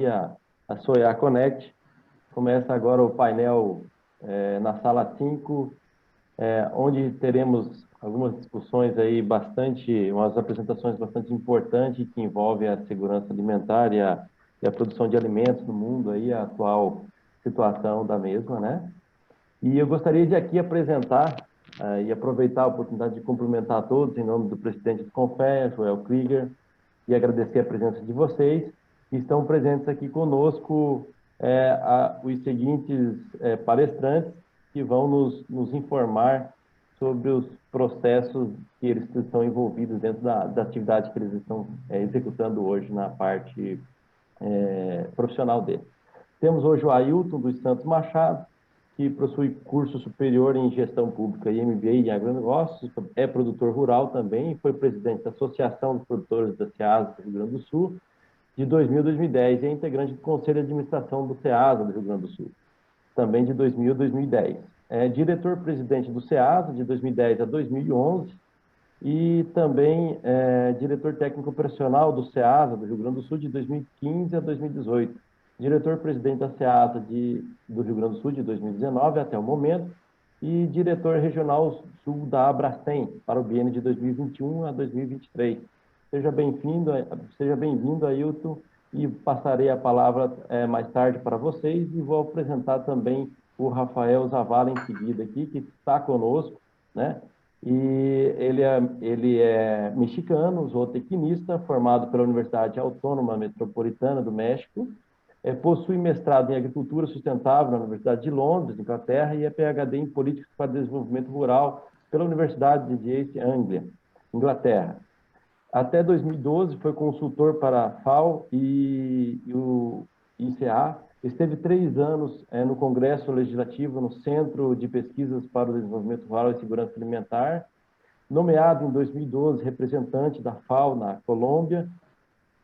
a Soya Connect. Começa agora o painel na sala 5, onde teremos algumas discussões aí umas apresentações bastante importantes que envolvem a segurança alimentar e a produção de alimentos no mundo, aí, a atual situação da mesma, né? E eu gostaria de aqui apresentar e aproveitar a oportunidade de cumprimentar a todos em nome do presidente do CONFEA, Joel Krieger, e agradecer a presença de vocês. Estão presentes aqui conosco os seguintes palestrantes que vão nos informar sobre os processos que eles estão envolvidos dentro da atividade que eles estão executando hoje na parte profissional deles. Temos hoje o Ailton dos Santos Machado, que possui curso superior em gestão pública e MBA em agronegócios, é produtor rural também, foi presidente da Associação dos Produtores da Ceasa do Rio Grande do Sul, de 2000 a 2010, e é integrante do Conselho de Administração do Ceasa do Rio Grande do Sul, também de 2000 a 2010. É diretor-presidente do Ceasa, de 2010 a 2011, e também diretor técnico operacional do Ceasa do Rio Grande do Sul, de 2015 a 2018. Diretor-presidente da Ceasa do Rio Grande do Sul, de 2019 até o momento, e diretor regional sul da Abracem, para o biênio de 2021 a 2023. Seja bem-vindo, Ailton, e passarei a palavra mais tarde para vocês, e vou apresentar também o Rafael Zavala em seguida aqui, que está conosco, né? E ele é mexicano, zootecnista, formado pela Universidade Autônoma Metropolitana do México, possui mestrado em Agricultura Sustentável na Universidade de Londres, Inglaterra, e é PhD em Políticas para Desenvolvimento Rural pela Universidade de East Anglia, Inglaterra. Até 2012 foi consultor para a FAO e o ICA. Esteve 3 anos no Congresso Legislativo no Centro de Pesquisas para o Desenvolvimento Rural e Segurança Alimentar. Nomeado em 2012 representante da FAO na Colômbia.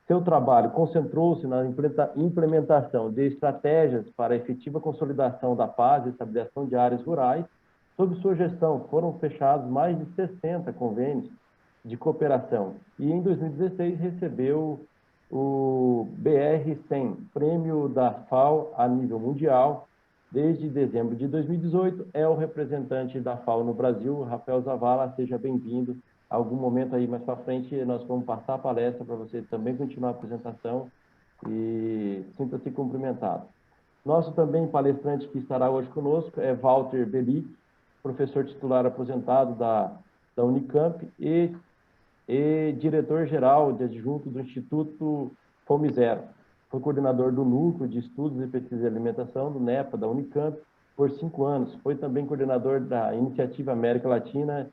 Seu trabalho concentrou-se na implementação de estratégias para a efetiva consolidação da paz e estabilização de áreas rurais. Sob sua gestão, foram fechados mais de 60 convênios de cooperação. E em 2016 recebeu o BR-100, prêmio da FAO a nível mundial. Desde dezembro de 2018 é o representante da FAO no Brasil, Rafael Zavala. Seja bem-vindo. Algum momento aí mais para frente nós vamos passar a palestra para você também continuar a apresentação, e sinta-se cumprimentado. Nosso também palestrante que estará hoje conosco é Walter Belic, professor titular aposentado da Unicamp e diretor-geral de adjunto do Instituto Fome Zero. Foi coordenador do Núcleo de Estudos e Pesquisa de Alimentação, do NEPA, da Unicamp, por 5 anos. Foi também coordenador da Iniciativa América Latina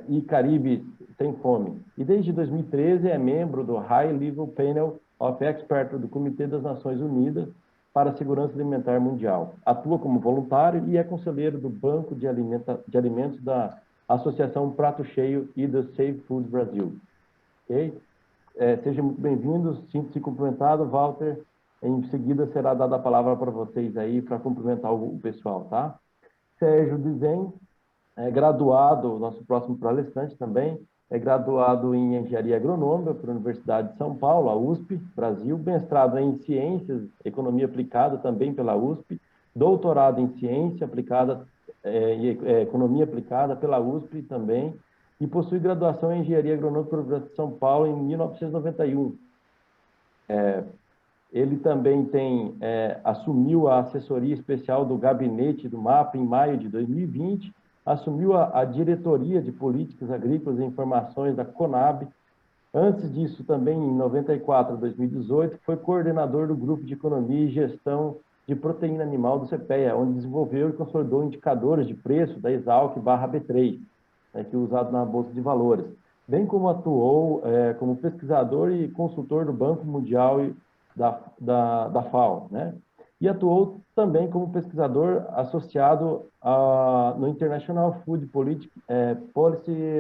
e Caribe Sem Fome. E desde 2013 é membro do High Level Panel of Experts do Comitê das Nações Unidas para a Segurança Alimentar Mundial. Atua como voluntário e é conselheiro do Banco de Alimentos da Associação Prato Cheio e do Save Food Brasil. Okay? Seja muito bem-vindo, sinta-se cumprimentado, Walter. Em seguida será dada a palavra para vocês aí, para cumprimentar o pessoal, tá? Sérgio Dizen, graduado, nosso próximo palestrante também, é graduado em Engenharia Agronômica pela Universidade de São Paulo, a USP, Brasil, mestrado em Ciências, Economia Aplicada também pela USP, doutorado em Ciência Aplicada e Economia Aplicada pela USP também, e possui graduação em Engenharia Agronômica pela Universidade de São Paulo em 1991. Ele também assumiu a assessoria especial do Gabinete do MAPA em maio de 2020, assumiu a diretoria de Políticas Agrícolas e Informações da CONAB. Antes disso, também, em 94 a 2018, foi coordenador do Grupo de Economia e Gestão de Proteína Animal do CPEA, onde desenvolveu e consolidou indicadores de preço da Exalc/B3, que é usado na Bolsa de Valores, bem como atuou como pesquisador e consultor do Banco Mundial e da FAO, né? E atuou também como pesquisador associado no International Food Policy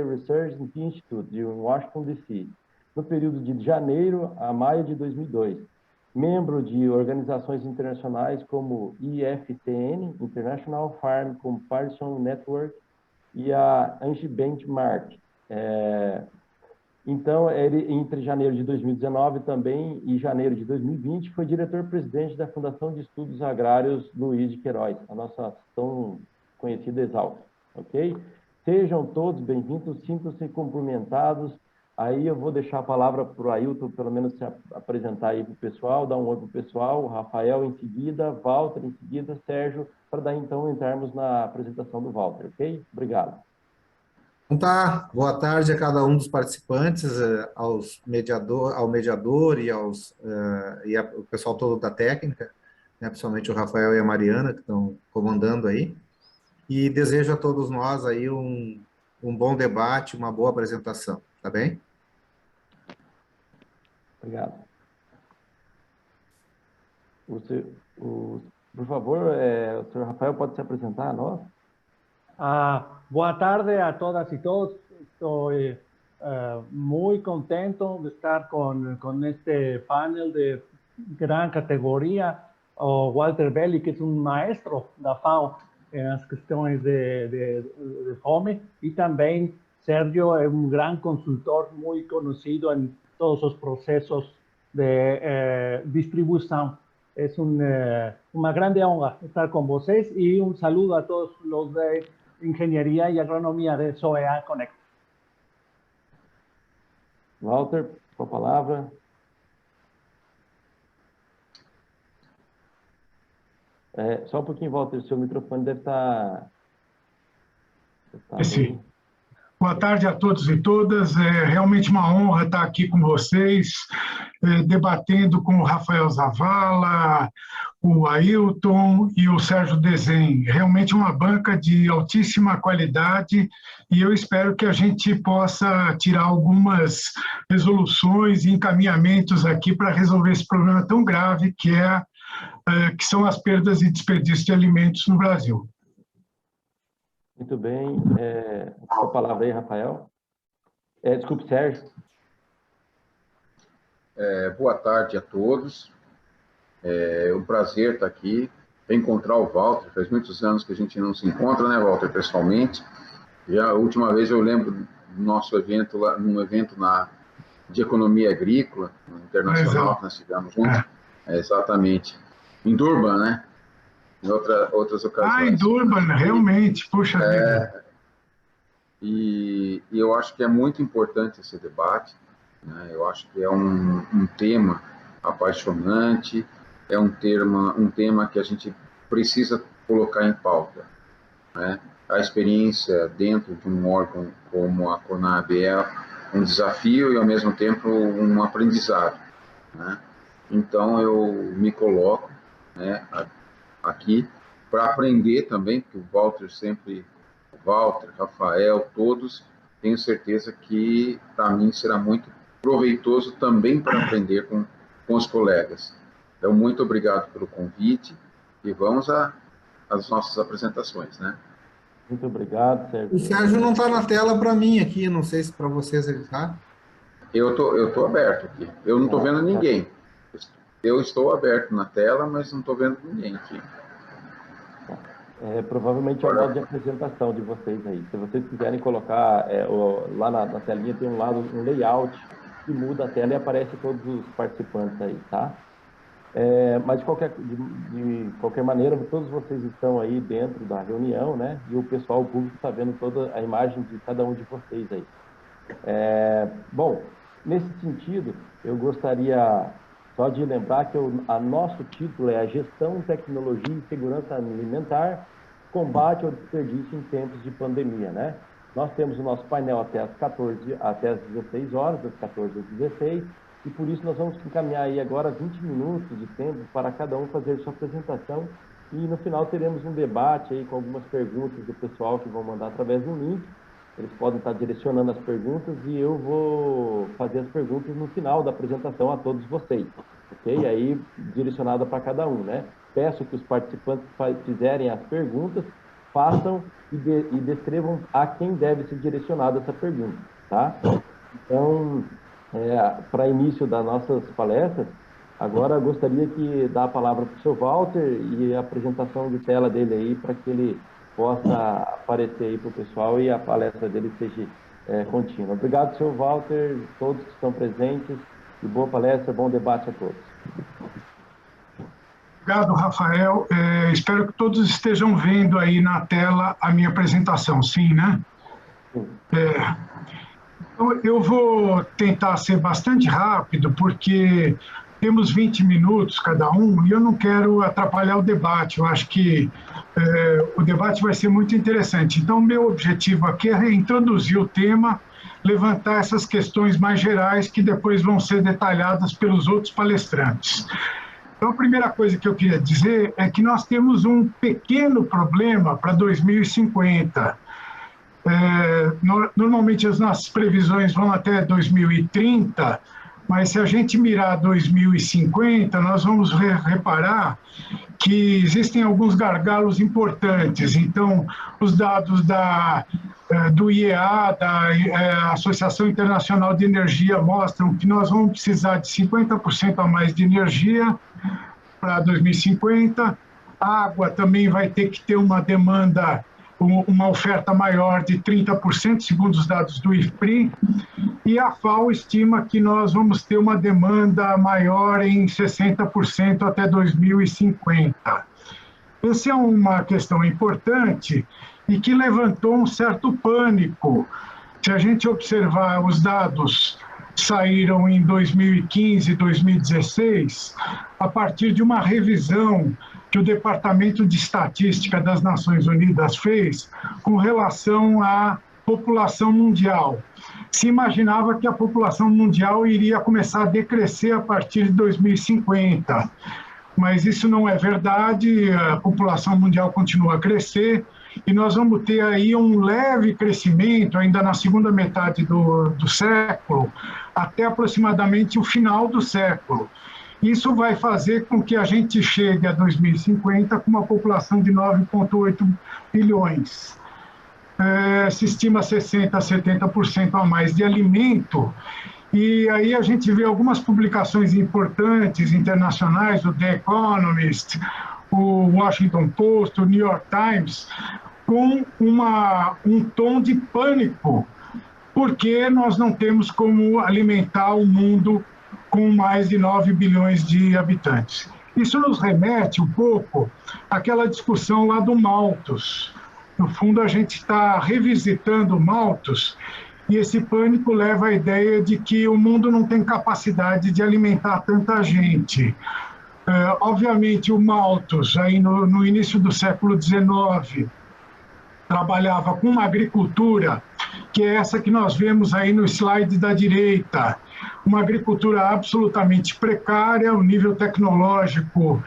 Research Institute, de Washington, D.C., no período de janeiro a maio de 2002. Membro de organizações internacionais como IFCN, International Farm Comparison Network, e a Angie Benchmark. Então, ele, entre janeiro de 2019 também e janeiro de 2020, foi diretor-presidente da Fundação de Estudos Agrários Luiz de Queiroz, a nossa tão conhecida Exalc, ok? Sejam todos bem-vindos, sintam-se cumprimentados. Aí eu vou deixar a palavra para o Ailton, pelo menos se apresentar aí para o pessoal, dar um oi para o pessoal, o Rafael em seguida, Walter em seguida, Sérgio, para daí então entrarmos na apresentação do Walter, ok? Obrigado. Então tá, boa tarde a cada um dos participantes, ao mediador e o pessoal todo da técnica, né, principalmente o Rafael e a Mariana, que estão comandando aí, e desejo a todos nós aí um bom debate, uma boa apresentação, tá bem? Obrigado. Por favor, o senhor Rafael pode se apresentar a nós? Boa tarde a todas y todos. Estoy muy contento de estar con este panel de gran categoría. Walter Belli, que es un maestro da FAO en las cuestiones de fome, y también Sergio es un gran consultor muy conocido en todos los procesos de distribución. Es una grande honra estar con ustedes y un saludo a todos los de Ingeniería y Agronomía de SOEA Connect. Walter, com a palavra. Só um pouquinho, Walter, seu microfone deve estar... Sim. Boa tarde a todos e todas. É realmente uma honra estar aqui com vocês, debatendo com o Rafael Zavala, o Ailton e o Sérgio Dezen. Realmente uma banca de altíssima qualidade e eu espero que a gente possa tirar algumas resoluções e encaminhamentos aqui para resolver esse problema tão grave que são as perdas e desperdício de alimentos no Brasil. Muito bem. Com a palavra aí, Rafael. Desculpe, Sérgio. Boa tarde a todos. É um prazer estar aqui, encontrar o Walter. Faz muitos anos que a gente não se encontra, né, Walter, pessoalmente. Já a última vez eu lembro do nosso evento, num evento de economia agrícola, internacional, que nós tivemos juntos. Exatamente. Em Durban, né? Em outras ocasiões. Em Durban, realmente, puxa vida. E eu acho que é muito importante esse debate, né? Eu acho que é um tema apaixonante, é um tema que a gente precisa colocar em pauta, né? A experiência dentro de um órgão como a Conab é um desafio e, ao mesmo tempo, um aprendizado, né? Então, eu me coloco, né, aqui para aprender também, porque o Walter, Rafael, todos, tenho certeza que para mim será muito proveitoso também para aprender com os colegas. Então, muito obrigado pelo convite e vamos às nossas apresentações, né? Muito obrigado, Sérgio. O Sérgio não está na tela para mim aqui, não sei se para vocês ele está. Eu tô aberto aqui, eu não estou vendo ninguém. Eu estou aberto na tela, mas não estou vendo ninguém aqui. Provavelmente é o modo de apresentação de vocês aí. Se vocês quiserem colocar, lá na telinha tem um layout que muda a tela e aparece todos os participantes aí, tá? Mas de qualquer maneira, todos vocês estão aí dentro da reunião, né? E o pessoal, o público, está vendo toda a imagem de cada um de vocês aí. Bom, nesse sentido, eu gostaria só de lembrar que nosso título é a Gestão, Tecnologia e Segurança Alimentar, Combate ao Desperdício em Tempos de Pandemia, né? Nós temos o nosso painel até às 16 horas, das 14 às 16, e por isso nós vamos encaminhar aí agora 20 minutos de tempo para cada um fazer sua apresentação, e no final teremos um debate aí com algumas perguntas do pessoal que vão mandar através do link. Eles podem estar direcionando as perguntas e eu vou fazer as perguntas no final da apresentação a todos vocês, ok? Aí, direcionada para cada um, né? Peço que os participantes fizerem as perguntas, façam e descrevam a quem deve ser direcionada essa pergunta, tá? Então, para início das nossas palestras, agora gostaria de dar a palavra para o seu Walter e a apresentação de tela dele aí, para que ele possa aparecer aí para o pessoal e a palestra dele seja contínua. Obrigado, senhor Walter, todos que estão presentes, e boa palestra, bom debate a todos. Obrigado, Rafael. Espero que todos estejam vendo aí na tela a minha apresentação, sim, né? Sim. Eu vou tentar ser bastante rápido, porque temos 20 minutos cada um e eu não quero atrapalhar o debate. Eu acho que o debate vai ser muito interessante. Então, meu objetivo aqui é introduzir o tema, levantar essas questões mais gerais que depois vão ser detalhadas pelos outros palestrantes. Então, a primeira coisa que eu queria dizer é que nós temos um pequeno problema para 2050. Normalmente as nossas previsões vão até 2030, mas se a gente mirar 2050, nós vamos reparar que existem alguns gargalos importantes. Então, os dados do IEA, da Associação Internacional de Energia, mostram que nós vamos precisar de 50% a mais de energia para 2050. A água também vai ter que ter uma demanda, uma oferta maior de 30%, segundo os dados do IFPRI, e a FAO estima que nós vamos ter uma demanda maior em 60% até 2050. Essa é uma questão importante e que levantou um certo pânico. Se a gente observar, os dados saíram em 2015 e 2016, a partir de uma revisão que o Departamento de Estatística das Nações Unidas fez com relação à população mundial. Se imaginava que a população mundial iria começar a decrescer a partir de 2050, mas isso não é verdade, a população mundial continua a crescer e nós vamos ter aí um leve crescimento ainda na segunda metade do século, até aproximadamente o final do século. Isso vai fazer com que a gente chegue a 2050 com uma população de 9,8 bilhões. Se estima 60% a 70% a mais de alimento, e aí a gente vê algumas publicações importantes internacionais, o The Economist, o Washington Post, o New York Times, com um tom de pânico, porque nós não temos como alimentar o mundo com mais de 9 bilhões de habitantes. Isso nos remete um pouco àquela discussão lá do Malthus. No fundo, a gente está revisitando o Malthus, e esse pânico leva à ideia de que o mundo não tem capacidade de alimentar tanta gente. Obviamente, o Malthus, aí no início do século XIX, trabalhava com uma agricultura, que é essa que nós vemos aí no slide da direita, uma agricultura absolutamente precária, um nível tecnológico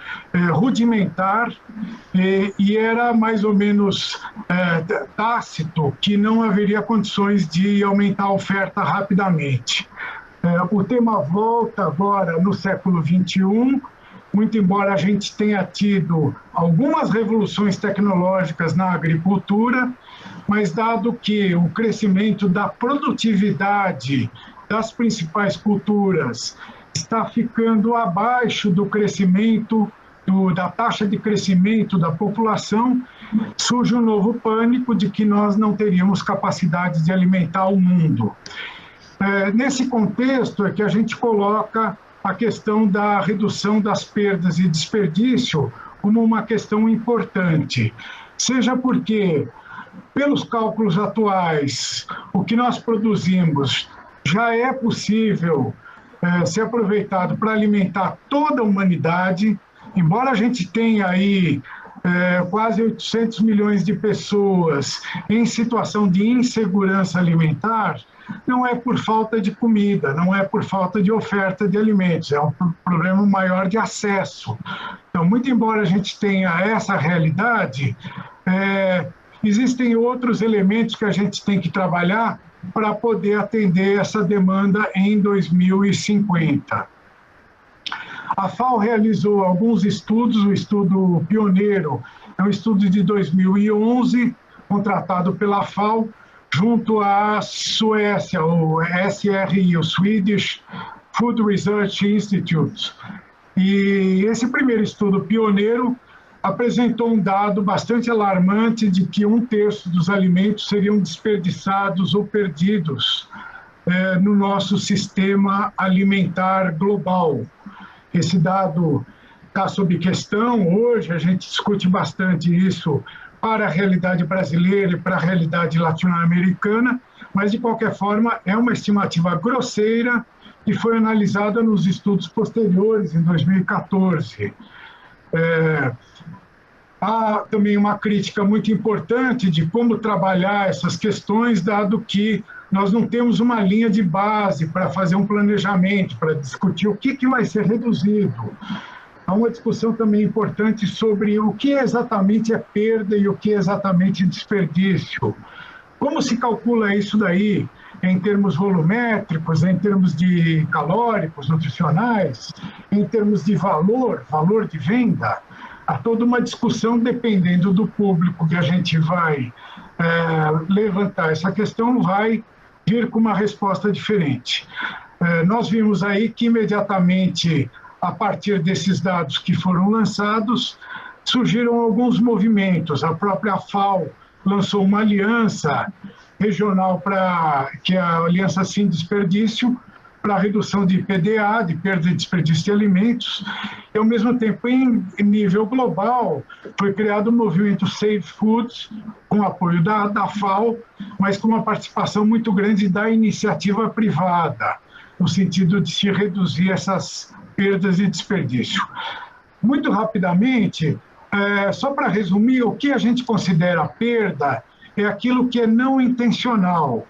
rudimentar, e era mais ou menos tácito que não haveria condições de aumentar a oferta rapidamente. O tema volta agora no século XXI, muito embora a gente tenha tido algumas revoluções tecnológicas na agricultura, mas dado que o crescimento da produtividade das principais culturas está ficando abaixo do crescimento, da taxa de crescimento da população, surge um novo pânico de que nós não teríamos capacidade de alimentar o mundo. Nesse contexto é que a gente coloca a questão da redução das perdas e desperdício como uma questão importante, seja porque, pelos cálculos atuais, o que nós produzimos já é possível ser aproveitado para alimentar toda a humanidade, embora a gente tenha aí quase 800 milhões de pessoas em situação de insegurança alimentar, não é por falta de comida, não é por falta de oferta de alimentos, é um problema maior de acesso. Então, muito embora a gente tenha essa realidade, existem outros elementos que a gente tem que trabalhar para poder atender essa demanda em 2050. A FAO realizou alguns estudos, o estudo pioneiro é um estudo de 2011, contratado pela FAO, junto à Suécia, o SRI, o Swedish Food Research Institute. E esse primeiro estudo pioneiro apresentou um dado bastante alarmante de que 1/3 dos alimentos seriam desperdiçados ou perdidos no nosso sistema alimentar global. Esse dado está sob questão hoje, a gente discute bastante isso para a realidade brasileira e para a realidade latino-americana, mas, de qualquer forma, é uma estimativa grosseira que foi analisada nos estudos posteriores, em 2014. Há também uma crítica muito importante de como trabalhar essas questões, dado que nós não temos uma linha de base para fazer um planejamento, para discutir o que vai ser reduzido. Há uma discussão também importante sobre o que exatamente é perda e o que exatamente é desperdício. Como se calcula isso daí em termos volumétricos, em termos de calóricos, nutricionais, em termos de valor de venda? Há toda uma discussão, dependendo do público que a gente vai levantar essa questão, vai vir com uma resposta diferente. Nós vimos aí que imediatamente, a partir desses dados que foram lançados, surgiram alguns movimentos. A própria FAO lançou uma aliança regional, que é a Aliança Sem Desperdício, para a redução de PDA, de perda e desperdício de alimentos, e, ao mesmo tempo, em nível global, foi criado o movimento Save Foods, com apoio da FAO, mas com uma participação muito grande da iniciativa privada, no sentido de se reduzir essas perdas e desperdício. Muito rapidamente, só para resumir, o que a gente considera perda é aquilo que é não intencional.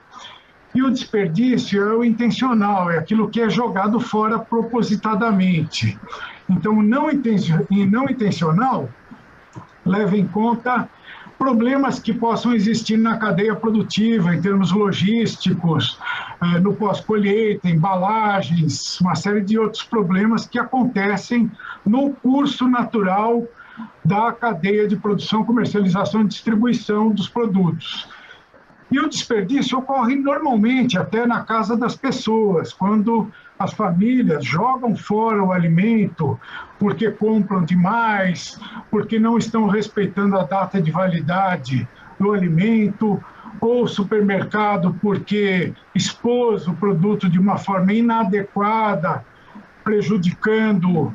E o desperdício é o intencional, é aquilo que é jogado fora propositadamente. Então, não intencional leva em conta problemas que possam existir na cadeia produtiva, em termos logísticos, no pós-colheita, embalagens, uma série de outros problemas que acontecem no curso natural da cadeia de produção, comercialização e distribuição dos produtos. E o desperdício ocorre normalmente até na casa das pessoas, quando as famílias jogam fora o alimento porque compram demais, porque não estão respeitando a data de validade do alimento, ou o supermercado porque expôs o produto de uma forma inadequada, prejudicando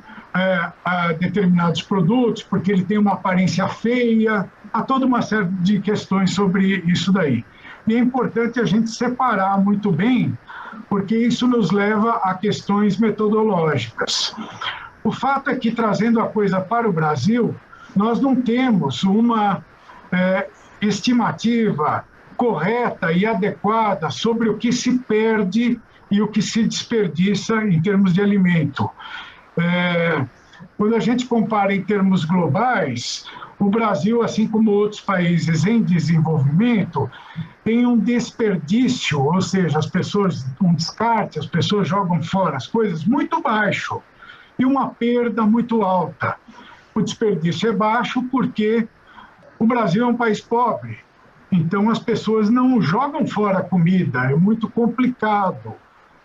a determinados produtos, porque ele tem uma aparência feia. Há toda uma série de questões sobre isso daí. E é importante a gente separar muito bem, porque isso nos leva a questões metodológicas. O fato é que, trazendo a coisa para o Brasil, nós não temos uma estimativa correta e adequada sobre o que se perde e o que se desperdiça em termos de alimento. Quando a gente compara em termos globais, o Brasil, assim como outros países em desenvolvimento, tem um desperdício, ou seja, um descarte, as pessoas jogam fora as coisas, muito baixo, e uma perda muito alta. O desperdício é baixo porque o Brasil é um país pobre, então as pessoas não jogam fora a comida, é muito complicado.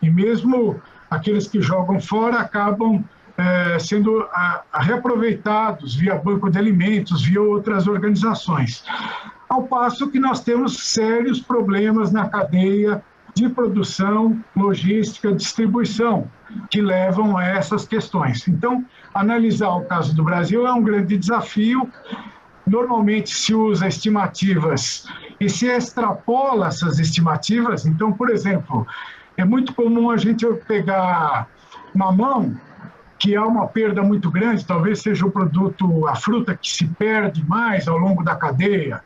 E mesmo aqueles que jogam fora acabam sendo reaproveitados via banco de alimentos, via outras organizações. Ao passo que nós temos sérios problemas na cadeia de produção, logística, distribuição, que levam a essas questões. Então, analisar o caso do Brasil é um grande desafio. Normalmente se usa estimativas e se extrapola essas estimativas. Então, por exemplo, é muito comum a gente pegar mamão, que há uma perda muito grande, talvez seja o produto, a fruta que se perde mais ao longo da cadeia,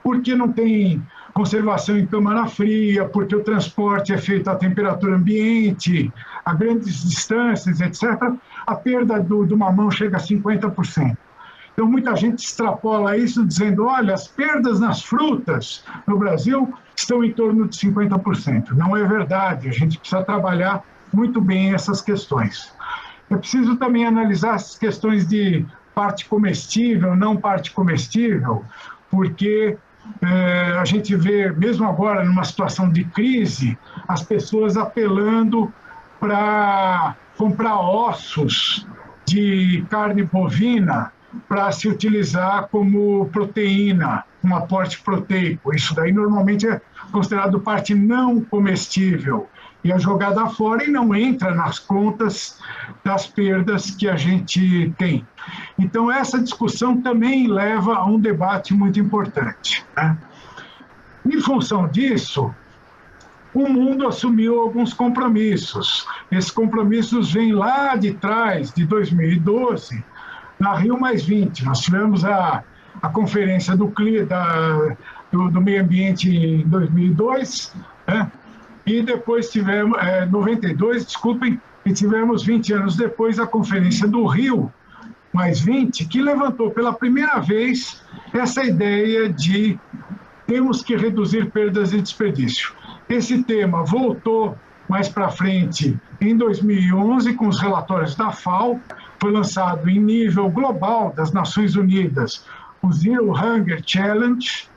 porque não tem conservação em câmara fria, porque o transporte é feito à temperatura ambiente, a grandes distâncias, etc., a perda do mamão chega a 50%. Então, muita gente extrapola isso dizendo, olha, as perdas nas frutas no Brasil estão em torno de 50%. Não é verdade, a gente precisa trabalhar muito bem essas questões. É preciso também analisar as questões de parte comestível, não parte comestível, porque a gente vê, mesmo agora, numa situação de crise, as pessoas apelando para comprar ossos de carne bovina para se utilizar como proteína, um aporte proteico. Isso daí normalmente é considerado parte não comestível e é jogada fora e não entra nas contas das perdas que a gente tem. Então, essa discussão também leva a um debate muito importante, né? Em função disso, o mundo assumiu alguns compromissos. Esses compromissos vêm lá de trás, de 2012, na Rio+20. Nós tivemos a Conferência do Meio Ambiente em 2002, né? E depois tivemos, 92, desculpem, e tivemos 20 anos depois a Conferência do Rio+20, que levantou pela primeira vez essa ideia de temos que reduzir perdas e desperdício. Esse tema voltou mais para frente em 2011 com os relatórios da FAO, foi lançado em nível global das Nações Unidas o Zero Hunger Challenge.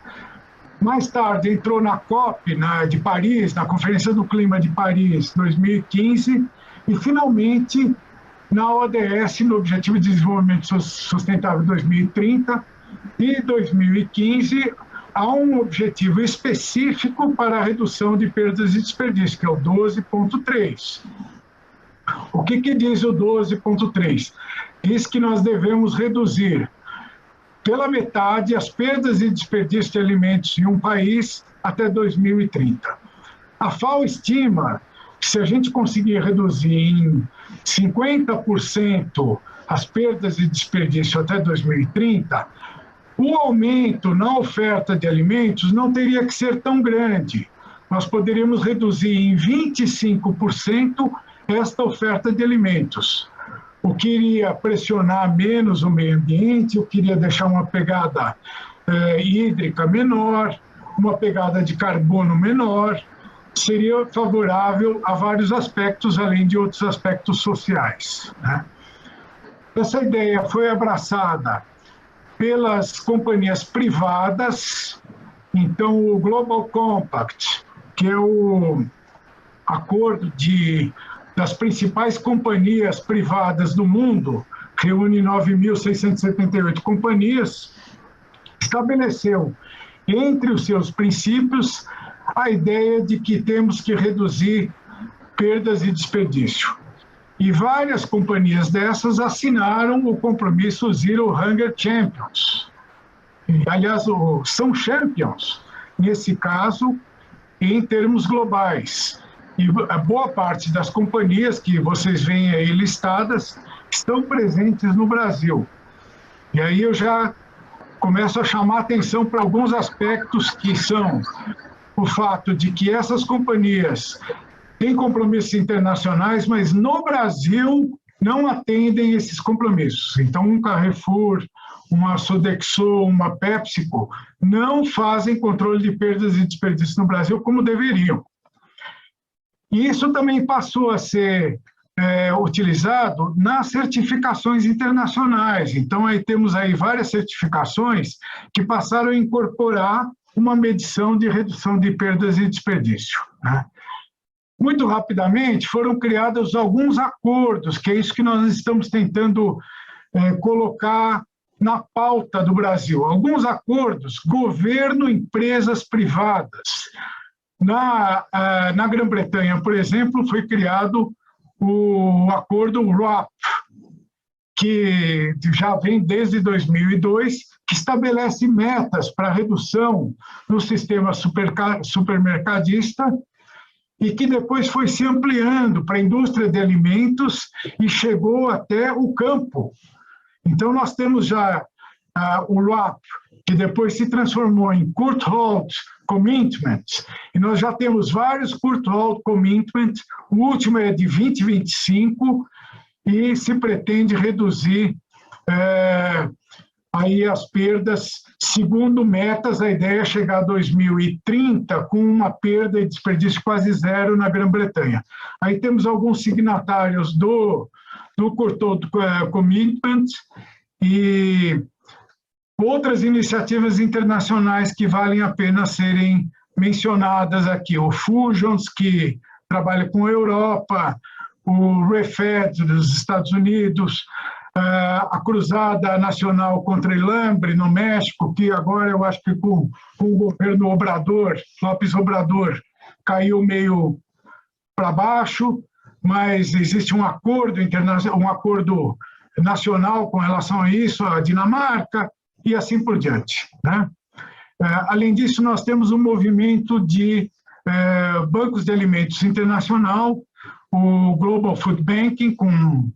Mais tarde entrou na COP de Paris, na Conferência do Clima de Paris, 2015, e finalmente na ODS, no Objetivo de Desenvolvimento Sustentável 2030, e 2015 há um objetivo específico para a redução de perdas e desperdício, que é o 12.3. O que diz o 12.3? Diz que nós devemos reduzir pela metade as perdas e desperdício de alimentos em um país até 2030. A FAO estima que se a gente conseguir reduzir em 50% as perdas e desperdício até 2030, o aumento na oferta de alimentos não teria que ser tão grande. Nós poderíamos reduzir em 25% esta oferta de alimentos, o que iria pressionar menos o meio ambiente, o que iria deixar uma pegada hídrica menor, uma pegada de carbono menor, seria favorável a vários aspectos, além de outros aspectos sociais, né? Essa ideia foi abraçada pelas companhias privadas. Então, o Global Compact, que é o acordo das principais companhias privadas do mundo, reúne 9.678 companhias, estabeleceu entre os seus princípios a ideia de que temos que reduzir perdas e desperdício. E várias companhias dessas assinaram o compromisso Zero Hunger Champions. E, aliás, são champions, nesse caso, em termos globais. E a boa parte das companhias que vocês veem aí listadas estão presentes no Brasil. E aí eu já começo a chamar atenção para alguns aspectos que são o fato de que essas companhias têm compromissos internacionais, mas no Brasil não atendem esses compromissos. Então, um Carrefour, uma Sodexo, uma PepsiCo não fazem controle de perdas e desperdícios no Brasil como deveriam. E isso também passou a ser utilizado nas certificações internacionais. Então, aí temos aí várias certificações que passaram a incorporar uma medição de redução de perdas e desperdício, né? Muito rapidamente foram criados alguns acordos, que é isso que nós estamos tentando colocar na pauta do Brasil. Alguns acordos, governo, empresas privadas. Na Grã-Bretanha, por exemplo, foi criado o acordo RAP, que já vem desde 2002, que estabelece metas para redução no sistema supermercadista e que depois foi se ampliando para a indústria de alimentos e chegou até o campo. Então, nós temos já o RAP, que depois se transformou em Kurt Halt Commitment, e nós já temos vários Kurt Halt Commitment, o último é de 2025, e se pretende reduzir aí as perdas, segundo metas, a ideia é chegar a 2030 com uma perda e desperdício quase zero na Grã-Bretanha. Aí temos alguns signatários do Kurt Halt Commitment e outras iniciativas internacionais que valem a pena serem mencionadas aqui. O Fusions, que trabalha com a Europa, o REFED dos Estados Unidos, a Cruzada Nacional contra o Hambre no México, que agora eu acho que com o governo Obrador, López Obrador, caiu meio para baixo, mas existe um acordo internacional, um acordo nacional com relação a isso, a Dinamarca e assim por diante, né? Além disso, nós temos um movimento de bancos de alimentos internacional, o Global Food Banking, com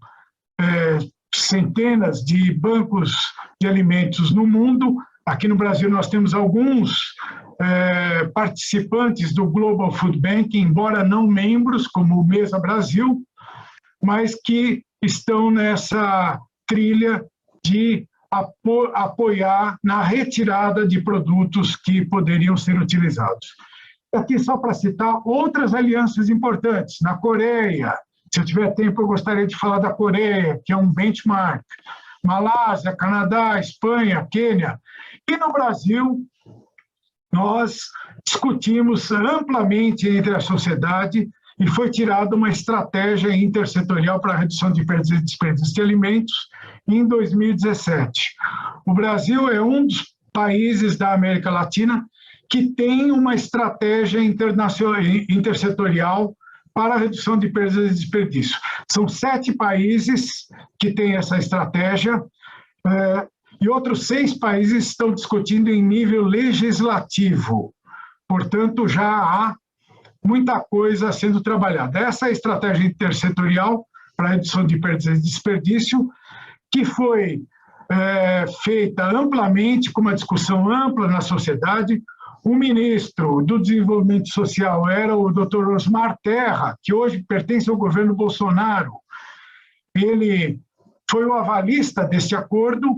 centenas de bancos de alimentos no mundo. Aqui no Brasil nós temos alguns participantes do Global Food Banking, embora não membros, como o Mesa Brasil, mas que estão nessa trilha de apoiar na retirada de produtos que poderiam ser utilizados. Aqui só para citar outras alianças importantes. Na Coreia, se eu tiver tempo, eu gostaria de falar da Coreia, que é um benchmark. Malásia, Canadá, Espanha, Quênia. E no Brasil, nós discutimos amplamente entre a sociedade e foi tirada uma estratégia intersetorial para a redução de perdas e desperdício de alimentos em 2017. O Brasil é um dos países da América Latina que tem uma estratégia intersetorial para a redução de perdas e desperdício. São 7 países que têm essa estratégia e outros 6 países estão discutindo em nível legislativo. Portanto, já há muita coisa sendo trabalhada. Essa é a estratégia intersetorial para a redução de perdas e desperdício, que foi feita amplamente, com uma discussão ampla na sociedade. O ministro do Desenvolvimento Social era o Dr. Osmar Terra, que hoje pertence ao governo Bolsonaro. Ele foi o avalista deste acordo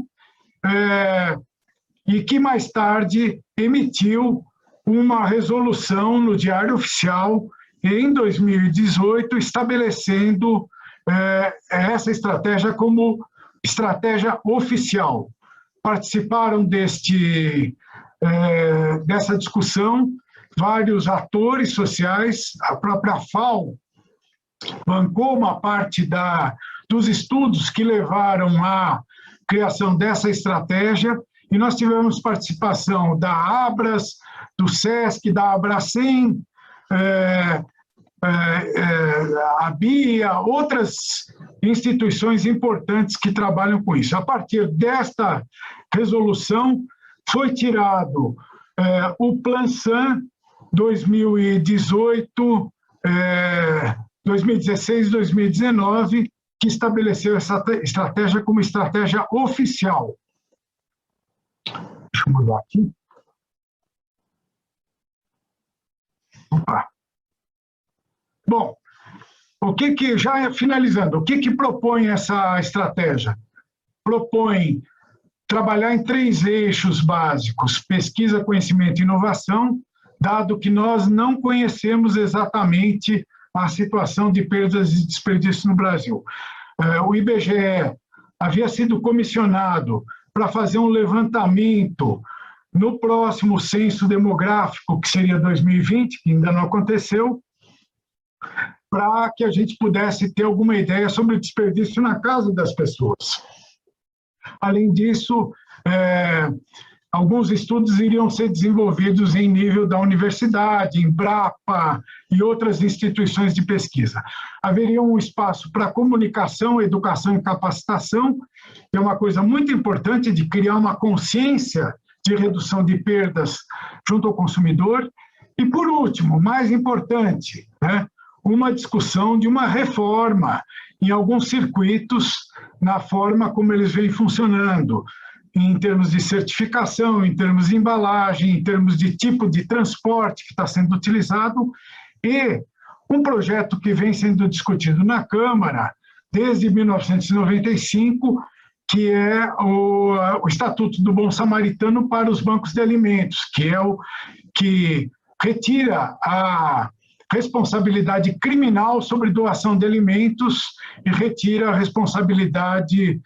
e que mais tarde emitiu uma resolução no Diário Oficial em 2018, estabelecendo essa estratégia como estratégia oficial. Participaram dessa discussão vários atores sociais, a própria FAO bancou uma parte dos estudos que levaram à criação dessa estratégia, e nós tivemos participação da Abras, do SESC, da Abracem, a BIA, outras instituições importantes que trabalham com isso. A partir desta resolução, foi tirado o Plan-SAN 2018, 2016, 2019, que estabeleceu essa estratégia como estratégia oficial. Deixa eu mudar aqui. Opa. Bom, já finalizando, o que propõe essa estratégia? Propõe trabalhar em 3 eixos básicos: pesquisa, conhecimento e inovação, dado que nós não conhecemos exatamente a situação de perdas e desperdícios no Brasil. O IBGE havia sido comissionado para fazer um levantamento no próximo censo demográfico, que seria 2020, que ainda não aconteceu, para que a gente pudesse ter alguma ideia sobre o desperdício na casa das pessoas. Além disso, alguns estudos iriam ser desenvolvidos em nível da universidade, Embrapa e outras instituições de pesquisa. Haveria um espaço para comunicação, educação e capacitação, que é uma coisa muito importante de criar uma consciência de redução de perdas junto ao consumidor. E, por último, mais importante, uma discussão de uma reforma em alguns circuitos na forma como eles vêm funcionando, em termos de certificação, em termos de embalagem, em termos de tipo de transporte que está sendo utilizado, e um projeto que vem sendo discutido na Câmara desde 1995, que é o Estatuto do Bom Samaritano para os bancos de alimentos, que é o que retira a responsabilidade criminal sobre doação de alimentos e retira a responsabilidade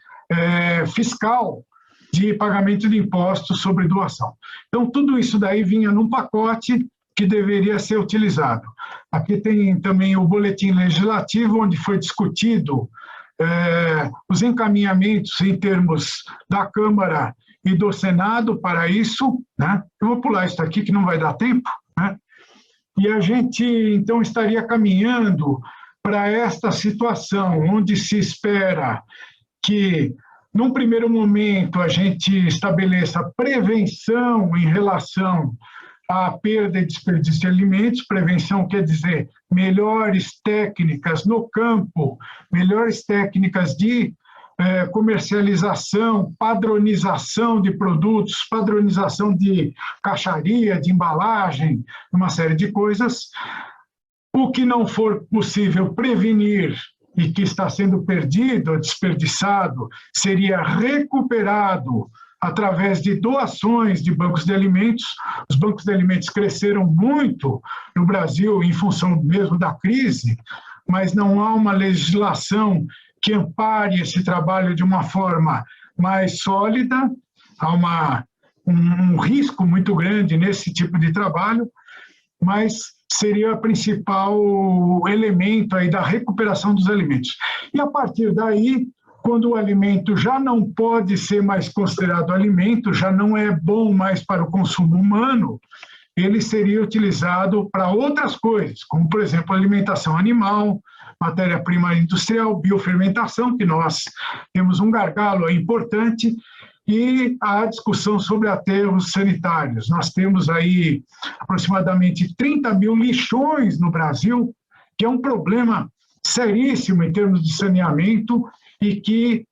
fiscal de pagamento de impostos sobre doação. Então, tudo isso daí vinha num pacote que deveria ser utilizado. Aqui tem também o boletim legislativo, onde foi discutido os encaminhamentos em termos da Câmara e do Senado para isso, né? Eu vou pular isso aqui que não vai dar tempo, né? E a gente, então, estaria caminhando para esta situação, onde se espera que, num primeiro momento, a gente estabeleça prevenção em relação à perda e desperdício de alimentos. Prevenção quer dizer melhores técnicas no campo, melhores técnicas de comercialização, padronização de produtos, padronização de caixaria, de embalagem, uma série de coisas. O que não for possível prevenir e que está sendo perdido, desperdiçado, seria recuperado através de doações de bancos de alimentos. Os bancos de alimentos cresceram muito no Brasil em função mesmo da crise, mas não há uma legislação que ampare esse trabalho de uma forma mais sólida. Há um risco muito grande nesse tipo de trabalho, mas seria o principal elemento aí da recuperação dos alimentos. E a partir daí, quando o alimento já não pode ser mais considerado alimento, já não é bom mais para o consumo humano, ele seria utilizado para outras coisas, como, por exemplo, alimentação animal, matéria-prima industrial, biofermentação, que nós temos um gargalo importante, e a discussão sobre aterros sanitários. Nós temos aí aproximadamente 30 mil lixões no Brasil, que é um problema seríssimo em termos de saneamento e que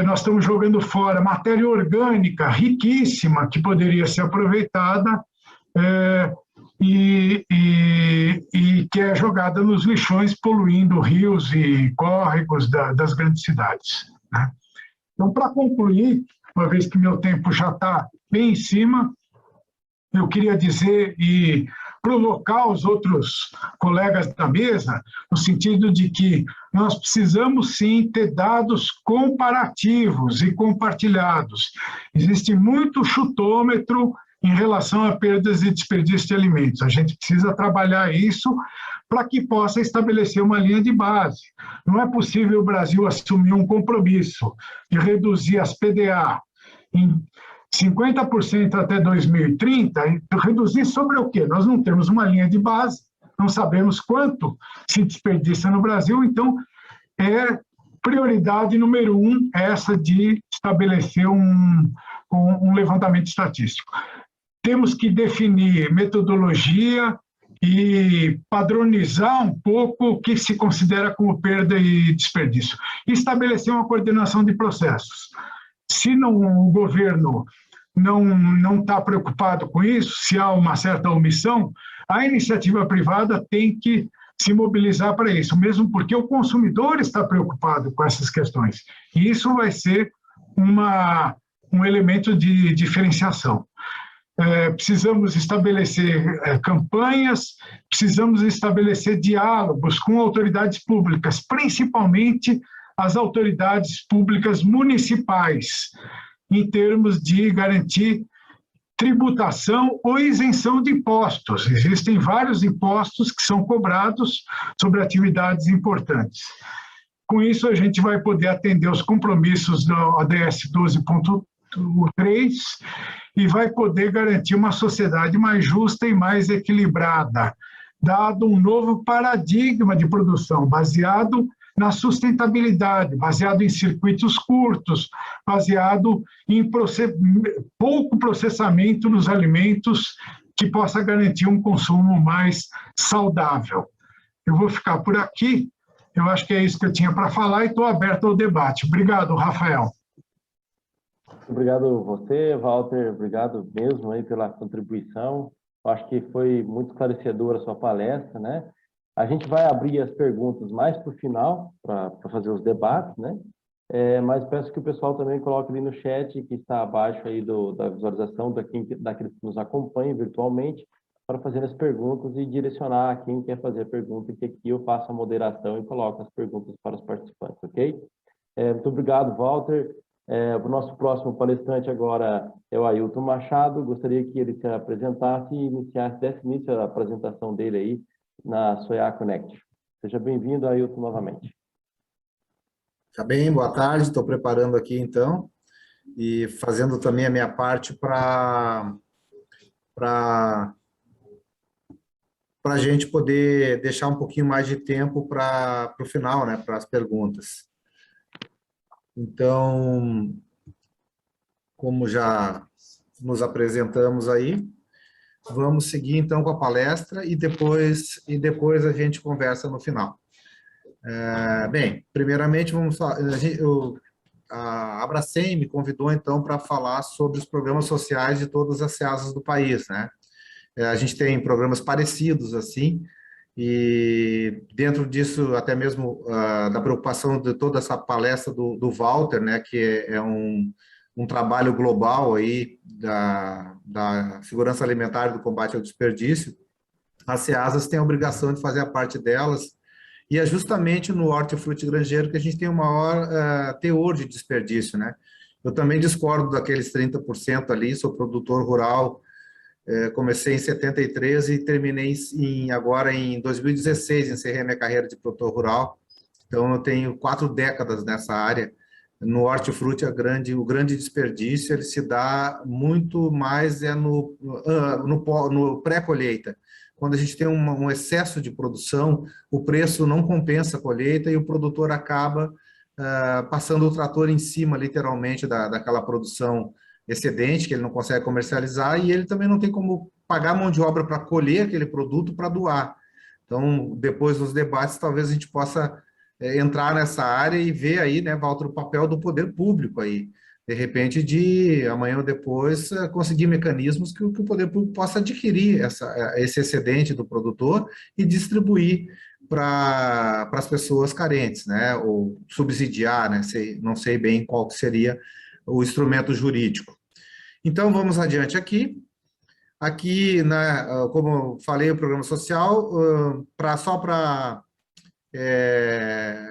nós estamos jogando fora matéria orgânica riquíssima que poderia ser aproveitada e que é jogada nos lixões, poluindo rios e córregos das grandes cidades, né? Então, para concluir, uma vez que meu tempo já está bem em cima, eu queria dizer e provocar os outros colegas da mesa, no sentido de que nós precisamos, sim, ter dados comparativos e compartilhados. Existe muito chutômetro em relação a perdas e desperdício de alimentos. A gente precisa trabalhar isso para que possa estabelecer uma linha de base. Não é possível o Brasil assumir um compromisso de reduzir as PDA em 50% até 2030, e reduzir sobre o quê? Nós não temos uma linha de base, não sabemos quanto se desperdiça no Brasil, então é prioridade número 1 essa de estabelecer um levantamento estatístico. Temos que definir metodologia e padronizar um pouco o que se considera como perda e desperdício. E estabelecer uma coordenação de processos. Se o governo não está preocupado com isso, se há uma certa omissão, a iniciativa privada tem que se mobilizar para isso, mesmo porque o consumidor está preocupado com essas questões. E isso vai ser um elemento de diferenciação. Precisamos estabelecer campanhas, precisamos estabelecer diálogos com autoridades públicas, principalmente as autoridades públicas municipais, em termos de garantir tributação ou isenção de impostos. Existem vários impostos que são cobrados sobre atividades importantes. Com isso, a gente vai poder atender os compromissos do ODS 12.3 e vai poder garantir uma sociedade mais justa e mais equilibrada, dado um novo paradigma de produção, baseado na sustentabilidade, baseado em circuitos curtos, baseado em pouco processamento nos alimentos, que possa garantir um consumo mais saudável. Eu vou ficar por aqui, eu acho que é isso que eu tinha para falar e estou aberto ao debate. Obrigado, Rafael. Obrigado você, Walter, obrigado mesmo aí pela contribuição. Eu acho que foi muito esclarecedora a sua palestra, né? A gente vai abrir as perguntas mais para o final, para fazer os debates, né? Mas peço que o pessoal também coloque ali no chat, que está abaixo aí da visualização daqueles que nos acompanham virtualmente, para fazer as perguntas e direcionar a quem quer fazer a pergunta, que aqui eu faço a moderação e coloco as perguntas para os participantes, ok? Muito obrigado, Walter. O nosso próximo palestrante agora é o Ailton Machado. Gostaria que ele se apresentasse e desse início a apresentação dele aí na Soya Connect. Seja bem-vindo, Ailton, novamente. Tá bem, boa tarde, estou preparando aqui então e fazendo também a minha parte para a gente poder deixar um pouquinho mais de tempo para o final, né, para as perguntas. Então, como já nos apresentamos aí, vamos seguir então com a palestra e depois a gente conversa no final. Bem, primeiramente vamos falar, a Abracem me convidou então para falar sobre os programas sociais de todas as SEASAs do país, né? A gente tem programas parecidos assim, e dentro disso até mesmo da preocupação de toda essa palestra do Walter, né, que é um trabalho global aí da segurança alimentar e do combate ao desperdício. As SEASAs têm a obrigação de fazer a parte delas, e é justamente no hortifruti granjeiro que a gente tem o maior teor de desperdício, né? Eu também discordo daqueles 30% ali, sou produtor rural, comecei em 73 e terminei agora em 2016, encerrei minha carreira de produtor rural, então eu tenho 4 décadas nessa área. No hortifruti, o grande desperdício ele se dá muito mais no pré-colheita. Quando a gente tem um excesso de produção, o preço não compensa a colheita e o produtor acaba passando o trator em cima, literalmente, daquela produção excedente, que ele não consegue comercializar, e ele também não tem como pagar mão de obra para colher aquele produto para doar. Então, depois dos debates, talvez a gente possa entrar nessa área e ver aí, né, Walter, o papel do poder público aí. De repente, de amanhã ou depois, conseguir mecanismos que o poder público possa adquirir esse excedente do produtor e distribuir para as pessoas carentes, né? Ou subsidiar, né? Não sei bem qual que seria o instrumento jurídico. Então, vamos adiante aqui. Aqui, né, como eu falei, o programa social, só para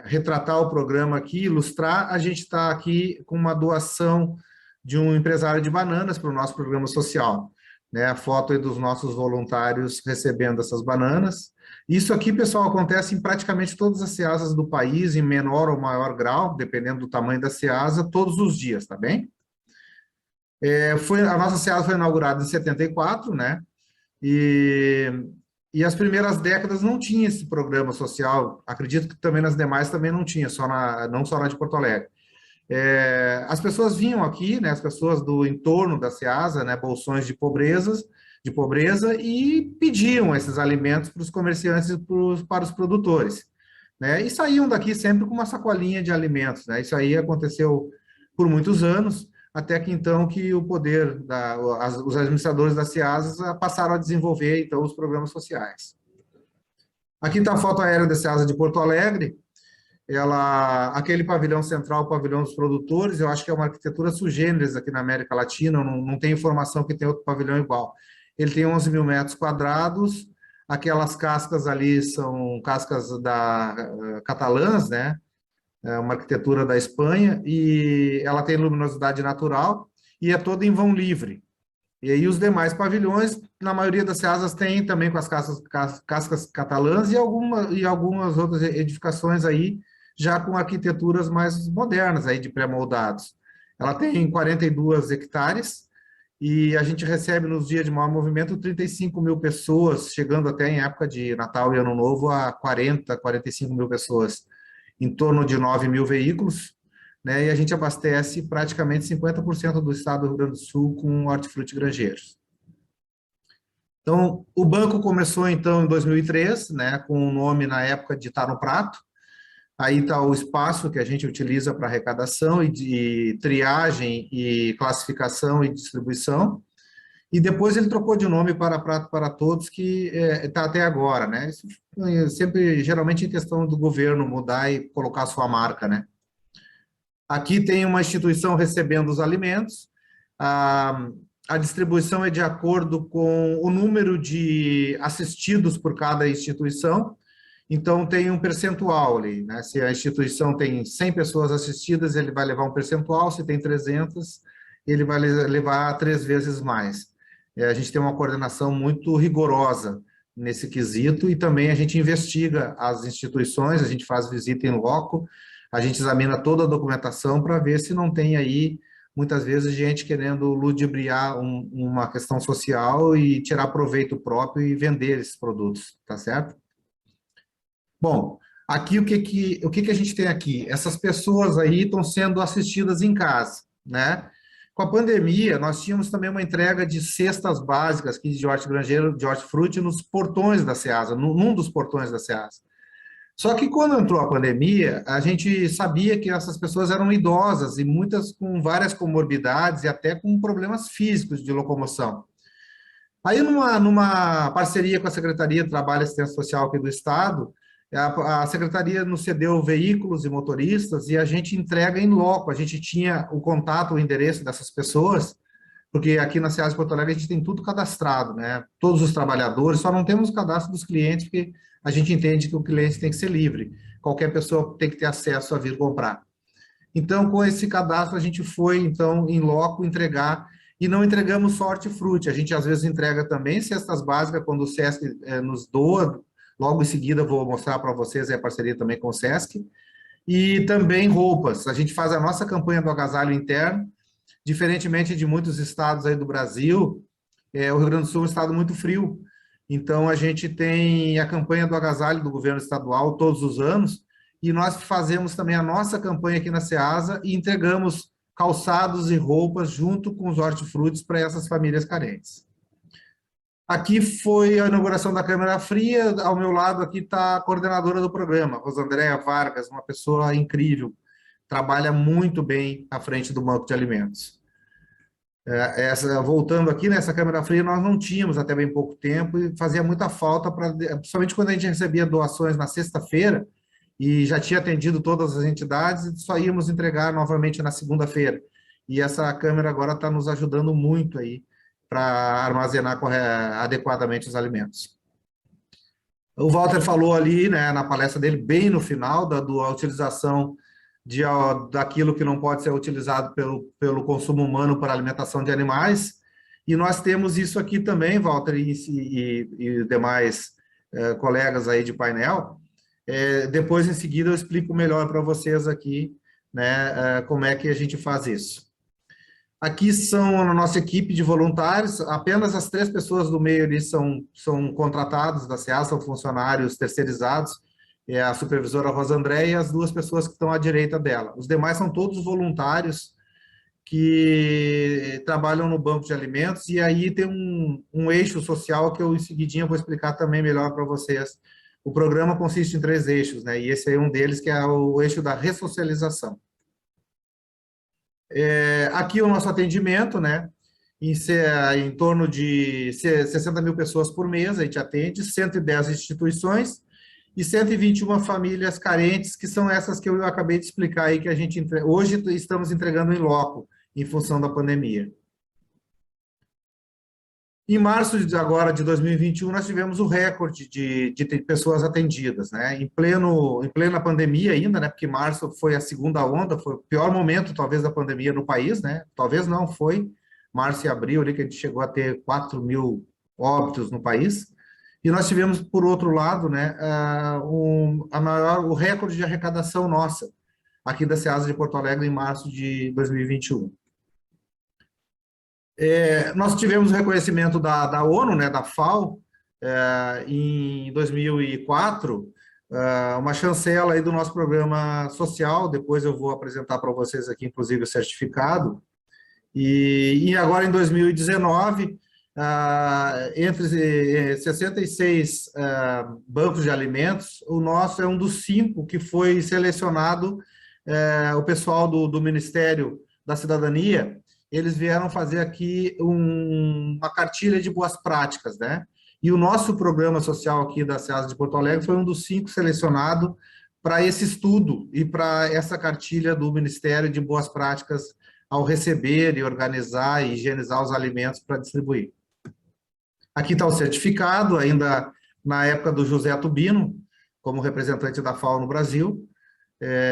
retratar o programa aqui, ilustrar, a gente está aqui com uma doação de um empresário de bananas para o nosso programa social, né? A foto aí dos nossos voluntários recebendo essas bananas. Isso aqui, pessoal, acontece em praticamente todas as SEASAs do país, em menor ou maior grau, dependendo do tamanho da SEASA, todos os dias, tá bem? A nossa SEASA foi inaugurada em 74, né? E as primeiras décadas não tinha esse programa social, acredito que também nas demais também não tinha, não só na de Porto Alegre. As pessoas vinham aqui, né, as pessoas do entorno da SEASA, né, bolsões de pobreza, e pediam esses alimentos para os comerciantes e para os produtores, né, e saíam daqui sempre com uma sacolinha de alimentos, né. Isso aí aconteceu por muitos anos, até que então que o poder, os administradores da SEASA passaram a desenvolver então os programas sociais. Aqui está a foto aérea da SEASA de Porto Alegre, aquele pavilhão central, o pavilhão dos produtores, eu acho que é uma arquitetura sui generis aqui na América Latina, não tem informação que tem outro pavilhão igual. Ele tem 11 mil metros quadrados, aquelas cascas ali são cascas catalãs, né? Uma arquitetura da Espanha, e ela tem luminosidade natural e é toda em vão livre. E aí os demais pavilhões, na maioria das SEASAs, tem também com as cascas catalãs e algumas outras edificações aí, já com arquiteturas mais modernas aí de pré-moldados. Ela tem 42 hectares e a gente recebe nos dias de maior movimento 35 mil pessoas, chegando até em época de Natal e Ano Novo a 45 mil pessoas. Em torno de 9 mil veículos, né, e a gente abastece praticamente 50% do estado do Rio Grande do Sul com hortifruti granjeiros. Então, o banco começou, então, em 2003, né, com o nome, na época, de Tá no Prato. Aí está o espaço que a gente utiliza para arrecadação e de triagem e classificação e distribuição. E depois ele trocou de nome para Prato para Todos, que está até agora, né? Isso sempre, geralmente, em questão do governo mudar e colocar a sua marca, né? Aqui tem uma instituição recebendo os alimentos, a distribuição é de acordo com o número de assistidos por cada instituição, então tem um percentual ali, né? Se a instituição tem 100 pessoas assistidas, ele vai levar um percentual, se tem 300, ele vai levar 3 vezes mais. A gente tem uma coordenação muito rigorosa nesse quesito e também a gente investiga as instituições, a gente faz visita em loco, a gente examina toda a documentação para ver se não tem aí, muitas vezes, gente querendo ludibriar uma questão social e tirar proveito próprio e vender esses produtos, tá certo? Bom, aqui o que a gente tem aqui? Essas pessoas aí estão sendo assistidas em casa, né? Com a pandemia, nós tínhamos também uma entrega de cestas básicas aqui de hortigranjeiro, de hortifruti, nos portões da Ceasa, num dos portões da Ceasa. Só que quando entrou a pandemia, a gente sabia que essas pessoas eram idosas e muitas com várias comorbidades e até com problemas físicos de locomoção. Aí, numa parceria com a Secretaria de Trabalho e Assistência Social aqui do Estado, a Secretaria nos cedeu veículos e motoristas e a gente entrega em loco. A gente tinha o contato, o endereço dessas pessoas, porque aqui na Ceasa de Porto Alegre a gente tem tudo cadastrado, né? Todos os trabalhadores, só não temos o cadastro dos clientes, porque a gente entende que o cliente tem que ser livre. Qualquer pessoa tem que ter acesso a vir comprar. Então, com esse cadastro, a gente foi, então, em loco entregar, e não entregamos só hortifruti, a gente às vezes entrega também cestas básicas, quando o SESC nos doa. Logo em seguida, vou mostrar para vocês a parceria também com o SESC. E também roupas. A gente faz a nossa campanha do agasalho interno. Diferentemente de muitos estados aí do Brasil, o Rio Grande do Sul é um estado muito frio. Então, a gente tem a campanha do agasalho do governo estadual todos os anos. E nós fazemos também a nossa campanha aqui na Ceasa e entregamos calçados e roupas junto com os hortifrutis para essas famílias carentes. Aqui foi a inauguração da Câmara Fria, ao meu lado aqui está a coordenadora do programa, Rosandréia Vargas, uma pessoa incrível, trabalha muito bem à frente do Banco de Alimentos. Voltando aqui, nessa Câmara Fria, nós não tínhamos até bem pouco tempo e fazia muita falta, principalmente quando a gente recebia doações na sexta-feira e já tinha atendido todas as entidades, só íamos entregar novamente na segunda-feira. E essa Câmara agora está nos ajudando muito aí, para armazenar adequadamente os alimentos. O Walter falou ali, né, na palestra dele, bem no final, da utilização daquilo que não pode ser utilizado pelo consumo humano para alimentação de animais, e nós temos isso aqui também, Walter e demais colegas aí de painel. Depois, em seguida, eu explico melhor para vocês aqui, né, como é que a gente faz isso. Aqui são a nossa equipe de voluntários, apenas as 3 pessoas do meio ali são contratados da Ceasa, são funcionários terceirizados, a supervisora Rosandréia e as 2 pessoas que estão à direita dela. Os demais são todos voluntários que trabalham no banco de alimentos, e aí tem um eixo social que eu, em seguidinha, vou explicar também melhor para vocês. O programa consiste em 3 eixos, né? E esse aí é um deles, que é o eixo da ressocialização. Aqui o nosso atendimento, né? Em torno de 60 mil pessoas por mês, a gente atende, 110 instituições e 121 famílias carentes, que são essas que eu acabei de explicar aí, que a gente hoje estamos entregando em loco, em função da pandemia. Em março agora de 2021, nós tivemos o recorde de pessoas atendidas, né? Em plena pandemia ainda, né? Porque março foi a segunda onda, foi o pior momento, talvez, da pandemia no país, né? Talvez não, foi março e abril, ali, que a gente chegou a ter 4 mil óbitos no país. E nós tivemos, por outro lado, né, o recorde de arrecadação nossa, aqui da Ceasa de Porto Alegre, em março de 2021. Nós tivemos o reconhecimento da ONU, né, da FAO, em 2004, uma chancela aí do nosso programa social. Depois eu vou apresentar para vocês aqui, inclusive, o certificado. E agora, em 2019, entre 66 bancos de alimentos, o nosso é um dos 5 que foi selecionado. O pessoal do Ministério da Cidadania, eles vieram fazer aqui uma cartilha de boas práticas, né? E o nosso programa social aqui da Ceasa de Porto Alegre foi um dos 5 selecionado para esse estudo e para essa cartilha do Ministério de Boas Práticas ao receber e organizar e higienizar os alimentos para distribuir. Aqui está o certificado, ainda na época do José Tubino, como representante da FAO no Brasil,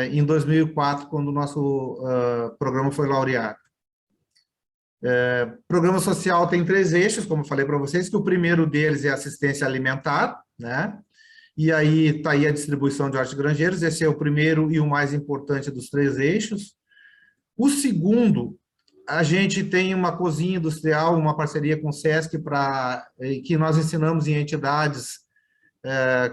em 2004, quando o nosso programa foi laureado. Programa social tem 3 eixos, como eu falei para vocês, que o primeiro deles é assistência alimentar, né? E aí está aí a distribuição de hortigranjeiros, esse é o primeiro e o mais importante dos 3 eixos. O segundo, a gente tem uma cozinha industrial, uma parceria com o SESC, que nós ensinamos em entidades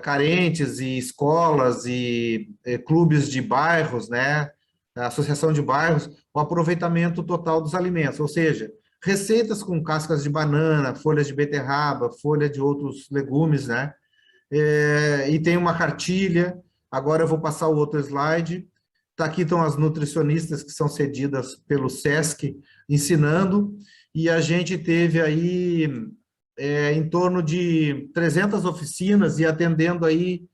carentes e escolas e clubes de bairros, né, associação de bairros, o aproveitamento total dos alimentos, ou seja, receitas com cascas de banana, folhas de beterraba, folha de outros legumes, né, e tem uma cartilha. Agora eu vou passar o outro slide. Aqui estão as nutricionistas que são cedidas pelo SESC ensinando, e a gente teve aí em torno de 300 oficinas e atendendo aí,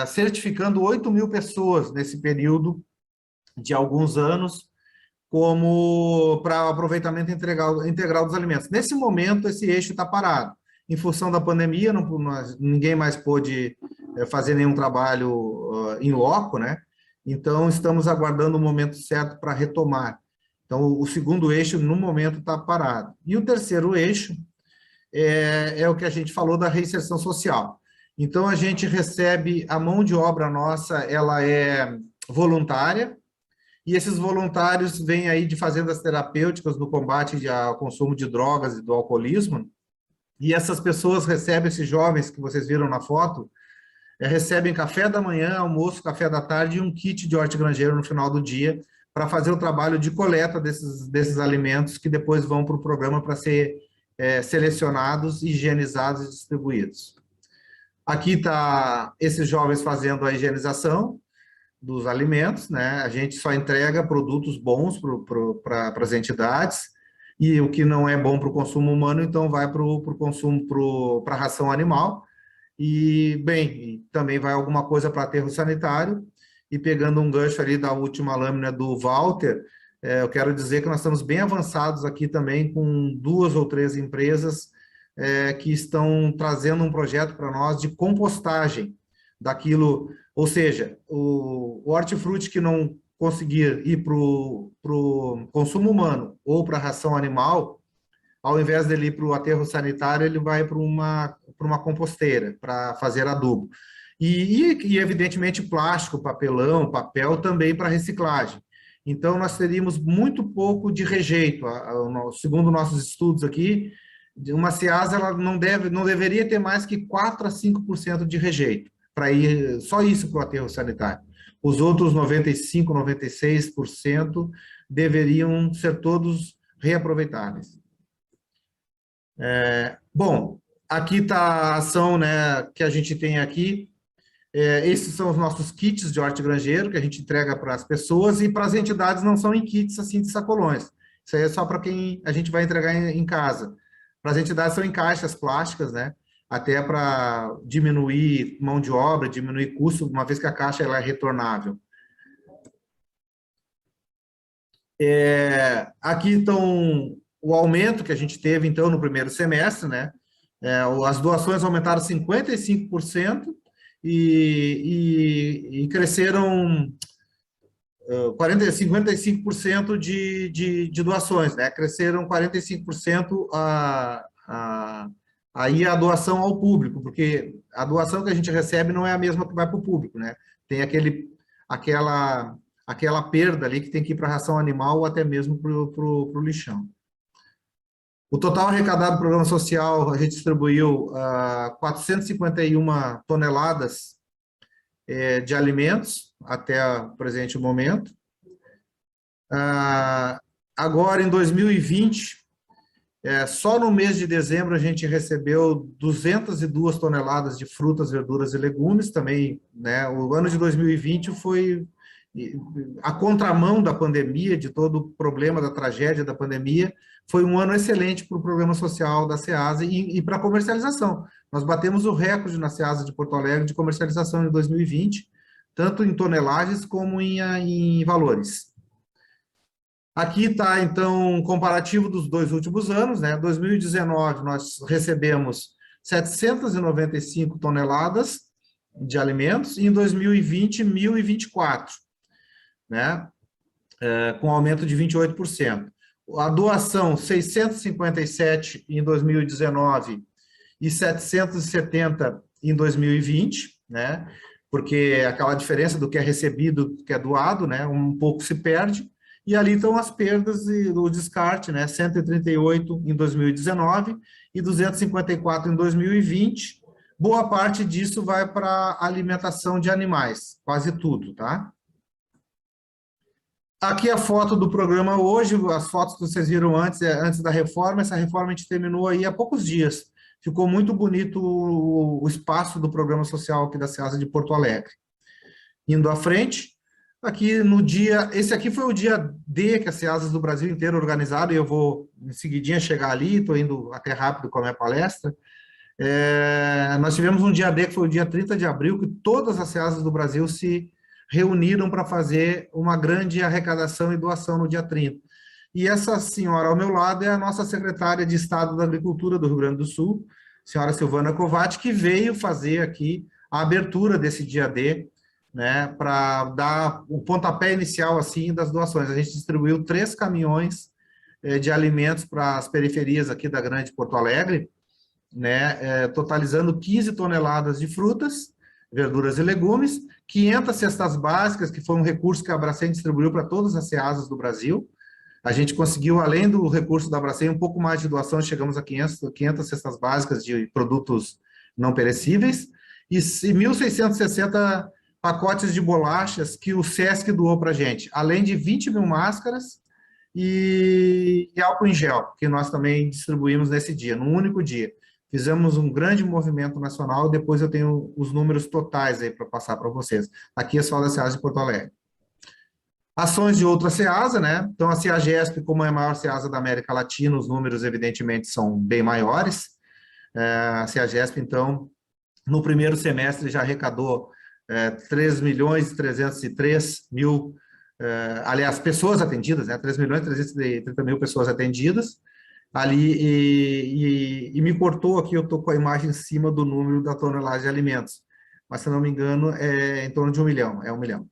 certificando 8.000 pessoas nesse período de alguns anos, como para aproveitamento integral dos alimentos. Nesse momento, esse eixo está parado. Em função da pandemia, ninguém mais pôde fazer nenhum trabalho em loco, né? Então, estamos aguardando o momento certo para retomar. Então, o segundo eixo, no momento, está parado. E o terceiro eixo é o que a gente falou da reinserção social. Então, a gente recebe a mão de obra nossa, ela é voluntária, e esses voluntários vêm aí de fazendas terapêuticas no combate ao consumo de drogas e do alcoolismo, e essas pessoas recebem, esses jovens que vocês viram na foto, recebem café da manhã, almoço, café da tarde e um kit de hortigranjeiro no final do dia, para fazer o trabalho de coleta desses alimentos que depois vão para o programa para ser selecionados, higienizados e distribuídos. Aqui está esses jovens fazendo a higienização dos alimentos, né? A gente só entrega produtos bons para as entidades, e o que não é bom para o consumo humano, então vai para o consumo, para a ração animal, e, bem, também vai alguma coisa para aterro sanitário. E pegando um gancho ali da última lâmina do Walter, eu quero dizer que nós estamos bem avançados aqui também com 2 ou 3 empresas que estão trazendo um projeto para nós de compostagem daquilo, ou seja, o hortifruti que não conseguir ir para o consumo humano ou para a ração animal, ao invés dele ir para o aterro sanitário, ele vai para uma composteira, para fazer adubo. E, evidentemente, plástico, papelão, papel também para reciclagem. Então, nós teríamos muito pouco de rejeito. Segundo nossos estudos aqui, uma Ceasa ela não deveria ter mais que 4 a 5% de rejeito, para ir só isso para o aterro sanitário. Os outros 95%, 96% deveriam ser todos reaproveitáveis. Bom, aqui está a ação, né, que a gente tem aqui. Esses são os nossos kits de hortigranjeiro que a gente entrega para as pessoas, e para as entidades não são em kits assim de sacolões. Isso aí é só para quem a gente vai entregar em casa. Para as entidades são em caixas plásticas, né? Até para diminuir mão de obra, diminuir custo, uma vez que a caixa ela é retornável. Aqui estão o aumento que a gente teve, então, no primeiro semestre, né? As doações aumentaram 55%, e cresceram 55% de doações, né? Cresceram 45% aí a doação ao público, porque a doação que a gente recebe não é a mesma que vai para o público, né? Tem aquela perda ali que tem que ir para a ração animal ou até mesmo para o lixão. O total arrecadado do programa social, a gente distribuiu 451 toneladas de alimentos até o presente momento. Agora, em 2020, só no mês de dezembro, a gente recebeu 202 toneladas de frutas, verduras e legumes. Também, né, o ano de 2020 foi a contramão da pandemia, de todo o problema da tragédia da pandemia. Foi um ano excelente para o programa social da Ceasa e para a comercialização. Nós batemos o recorde na Ceasa de Porto Alegre de comercialização em 2020, tanto em tonelagens como em valores. Aqui está, então, um comparativo dos 2 últimos anos, né? 2019, nós recebemos 795 toneladas de alimentos, e em 2020, 1.024, né? Com aumento de 28%. A doação, 657 em 2019 e 770 em 2020, né? Porque aquela diferença do que é recebido, do que é doado, né? Um pouco se perde, e ali estão as perdas e o descarte, né? 138 em 2019 e 254 em 2020. Boa parte disso vai para alimentação de animais, quase tudo, tá? Aqui a foto do programa hoje, as fotos que vocês viram antes da reforma. Essa reforma a gente terminou aí há poucos dias. Ficou muito bonito o espaço do programa social aqui da Ceasa de Porto Alegre. Indo à frente, aqui no dia... Esse aqui foi o dia D que as Ceasas do Brasil inteiro organizaram, e eu vou em seguidinha chegar ali, estou indo até rápido com a minha palestra. Nós tivemos um dia D, que foi o dia 30 de abril, que todas as Ceasas do Brasil se reuniram para fazer uma grande arrecadação e doação no dia 30. E essa senhora ao meu lado é a nossa secretária de Estado da Agricultura do Rio Grande do Sul, senhora Silvana Covatti, que veio fazer aqui a abertura desse dia D, né, para dar o pontapé inicial assim das doações. A gente distribuiu 3 caminhões de alimentos para as periferias aqui da Grande Porto Alegre, né, totalizando 15 toneladas de frutas, verduras e legumes, 500 cestas básicas, que foi um recurso que a Abracem distribuiu para todas as Ceasas do Brasil. A gente conseguiu, além do recurso da Abracem, um pouco mais de doação, chegamos a 500 cestas básicas de produtos não perecíveis, e 1.660 pacotes de bolachas que o SESC doou para a gente, além de 20 mil máscaras e álcool em gel, que nós também distribuímos nesse dia, num único dia. Fizemos um grande movimento nacional, depois eu tenho os números totais aí para passar para vocês. Aqui é só da Ceasa de Porto Alegre. Ações de outra Ceasa, né? Então, a CEAGESP, como é a maior Ceasa da América Latina, os números, evidentemente, são bem maiores. A CEAGESP, então, no primeiro semestre já arrecadou 3.303.000, aliás, pessoas atendidas, né? 3.330.000 pessoas atendidas. Ali, e me cortou aqui, eu estou com a imagem em cima do número da tonelagem de alimentos, mas se não me engano é em torno de 1 milhão, é 1 milhão.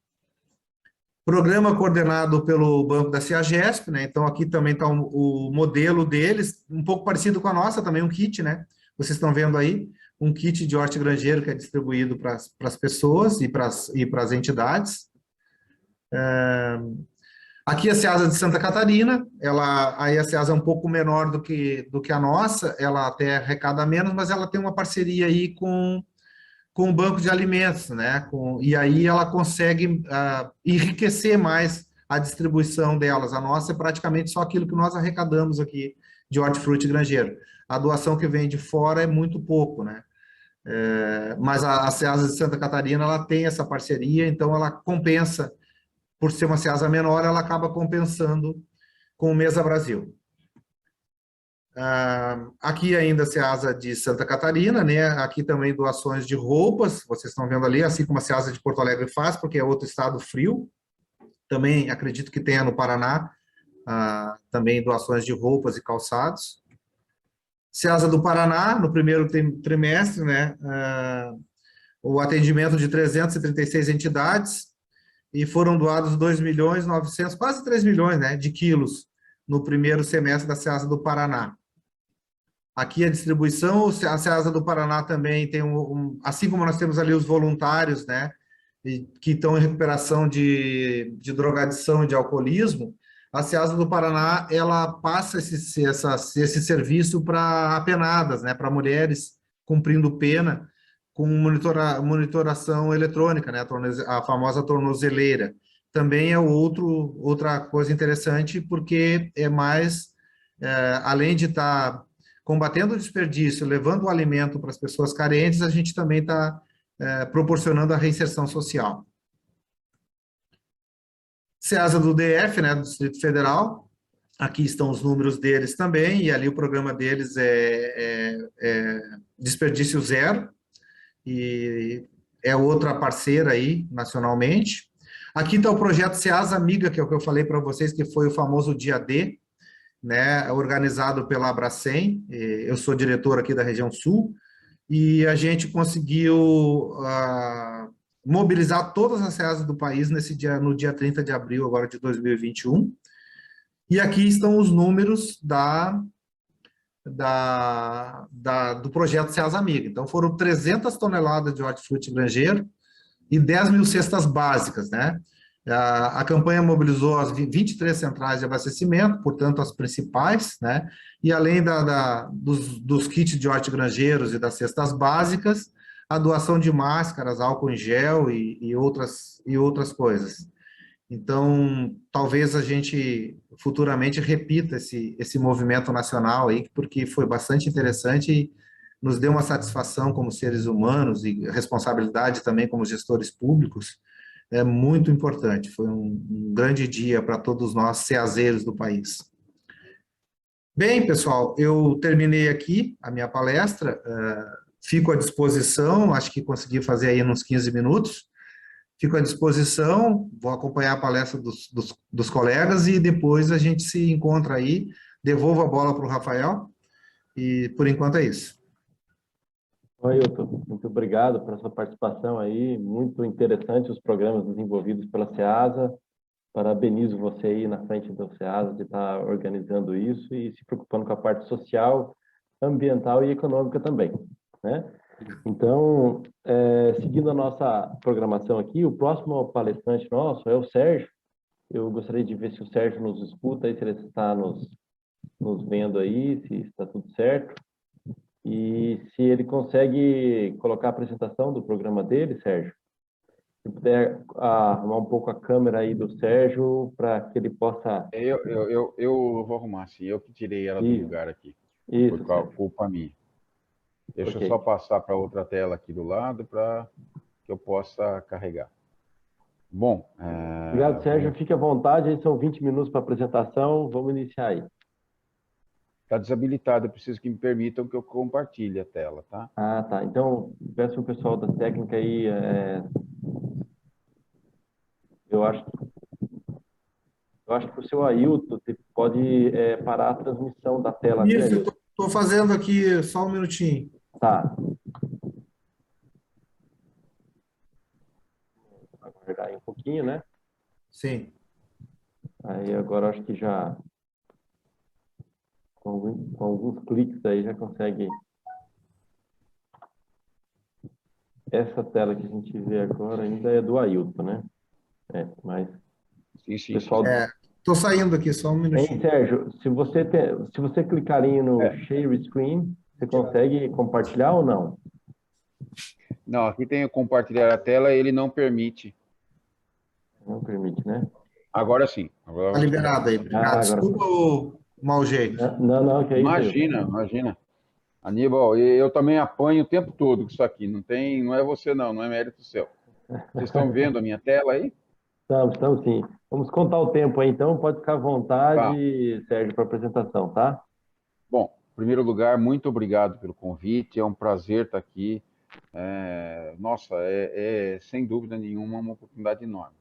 Programa coordenado pelo Banco da CEAGESP, né? Então aqui também está o modelo deles, um pouco parecido com a nossa, também um kit, né? Vocês estão vendo aí, um kit de hortigranjeiro que é distribuído para as pessoas e para as entidades. Aqui a Ceasa de Santa Catarina, aí a Ceasa é um pouco menor do que a nossa, ela até arrecada menos, mas ela tem uma parceria aí com o Banco de Alimentos, né? E aí ela consegue enriquecer mais a distribuição delas. A nossa é praticamente só aquilo que nós arrecadamos aqui de hortifruti granjeiro. A doação que vem de fora é muito pouco, né? Mas a Ceasa de Santa Catarina, ela tem essa parceria, então ela compensa. Por ser uma Ceasa menor, ela acaba compensando com o Mesa Brasil. Aqui ainda a Ceasa de Santa Catarina, né? Aqui também doações de roupas, vocês estão vendo ali, assim como a Ceasa de Porto Alegre faz, porque é outro estado frio. Também acredito que tenha no Paraná também doações de roupas e calçados. Ceasa do Paraná, no primeiro trimestre, né? O atendimento de 336 entidades, e foram doados 2.900.000, quase 3 milhões, né, de quilos no primeiro semestre da Ceasa do Paraná. Aqui a distribuição, a Ceasa do Paraná também tem assim como nós temos ali os voluntários, né, que estão em recuperação de drogadição e de alcoolismo, a Ceasa do Paraná, ela passa esse serviço para apenadas, né, para mulheres cumprindo pena, com monitoração eletrônica, né, a famosa tornozeleira. Também é outra coisa interessante, porque é mais, além de estar combatendo o desperdício, levando o alimento para as pessoas carentes, a gente também está proporcionando a reinserção social. Ceasa do DF, né, do Distrito Federal, aqui estão os números deles também, e ali o programa deles é desperdício zero, e é outra parceira aí, nacionalmente. Aqui está o projeto Ceasa Amiga, que é o que eu falei para vocês, que foi o famoso Dia D, né, organizado pela Abracem. Eu sou diretor aqui da região sul, e a gente conseguiu mobilizar todas as Ceasas do país no dia 30 de abril agora de 2021. E aqui estão os números do projeto Ceasa Amiga. Então, foram 300 toneladas de hortifruti granjeiro e 10 mil cestas básicas, né? A campanha mobilizou as 23 centrais de abastecimento, portanto, as principais, né? E além dos kits de hortigranjeiros e das cestas básicas, a doação de máscaras, álcool em gel e outras coisas. Então, talvez a gente futuramente repita esse movimento nacional aí, porque foi bastante interessante e nos deu uma satisfação como seres humanos e responsabilidade também como gestores públicos, é muito importante. Foi um grande dia para todos nós, ceazeiros do país. Bem, pessoal, eu terminei aqui a minha palestra, fico à disposição, acho que consegui fazer aí uns 15 minutos, fico à disposição, vou acompanhar a palestra dos colegas e depois a gente se encontra aí, devolvo a bola para o Rafael, e por enquanto é isso. Oi, Ailton, muito obrigado pela sua participação aí, muito interessante os programas desenvolvidos pela Ceasa, parabenizo você aí na frente da Ceasa de estar organizando isso e se preocupando com a parte social, ambiental e econômica também, né? Então, seguindo a nossa programação aqui, o próximo palestrante nosso é o Sérgio. Eu gostaria de ver se o Sérgio nos escuta aí, se ele está nos vendo aí, se está tudo certo. E se ele consegue colocar a apresentação do programa dele, Sérgio. Se puder arrumar um pouco a câmera aí do Sérgio para que ele possa... Eu vou arrumar, sim. Eu que tirei ela do lugar aqui. Isso, por culpa minha. Deixa eu só passar para outra tela aqui do lado para que eu possa carregar. Bom... Obrigado, Sérgio. Fique à vontade. Aí são 20 minutos para a apresentação. Vamos iniciar aí. Está desabilitado. Eu preciso que me permitam que eu compartilhe a tela, tá? Ah, tá. Então, peço para o pessoal da técnica aí... Eu acho que o seu Ailton pode parar a transmissão da tela. Isso, eu estou fazendo aqui só um minutinho. Tá. Aguardar aí um pouquinho, né? Sim. Aí agora acho que já com alguns cliques aí já consegue. Essa tela que a gente vê agora ainda é do Ailton, né? Mas Sim. pessoal. Estou saindo aqui só um minutinho. Hein, Sérgio, se você clicar aí no Share Screen, você consegue compartilhar ou não? Não, aqui tem o compartilhar a tela, ele não permite. Não permite, né? Agora sim. Está liberado aí. Obrigado. Desculpa o mau jeito. Não, que é isso. Imagina. Aníbal, eu também apanho o tempo todo com isso aqui. Não é você não é mérito seu. Vocês estão vendo a minha tela aí? Estamos sim. Vamos contar o tempo aí, então. Pode ficar à vontade, Sérgio, para a apresentação, tá? Bom, em primeiro lugar, muito obrigado pelo convite. É um prazer estar aqui. Nossa, sem dúvida nenhuma uma oportunidade enorme.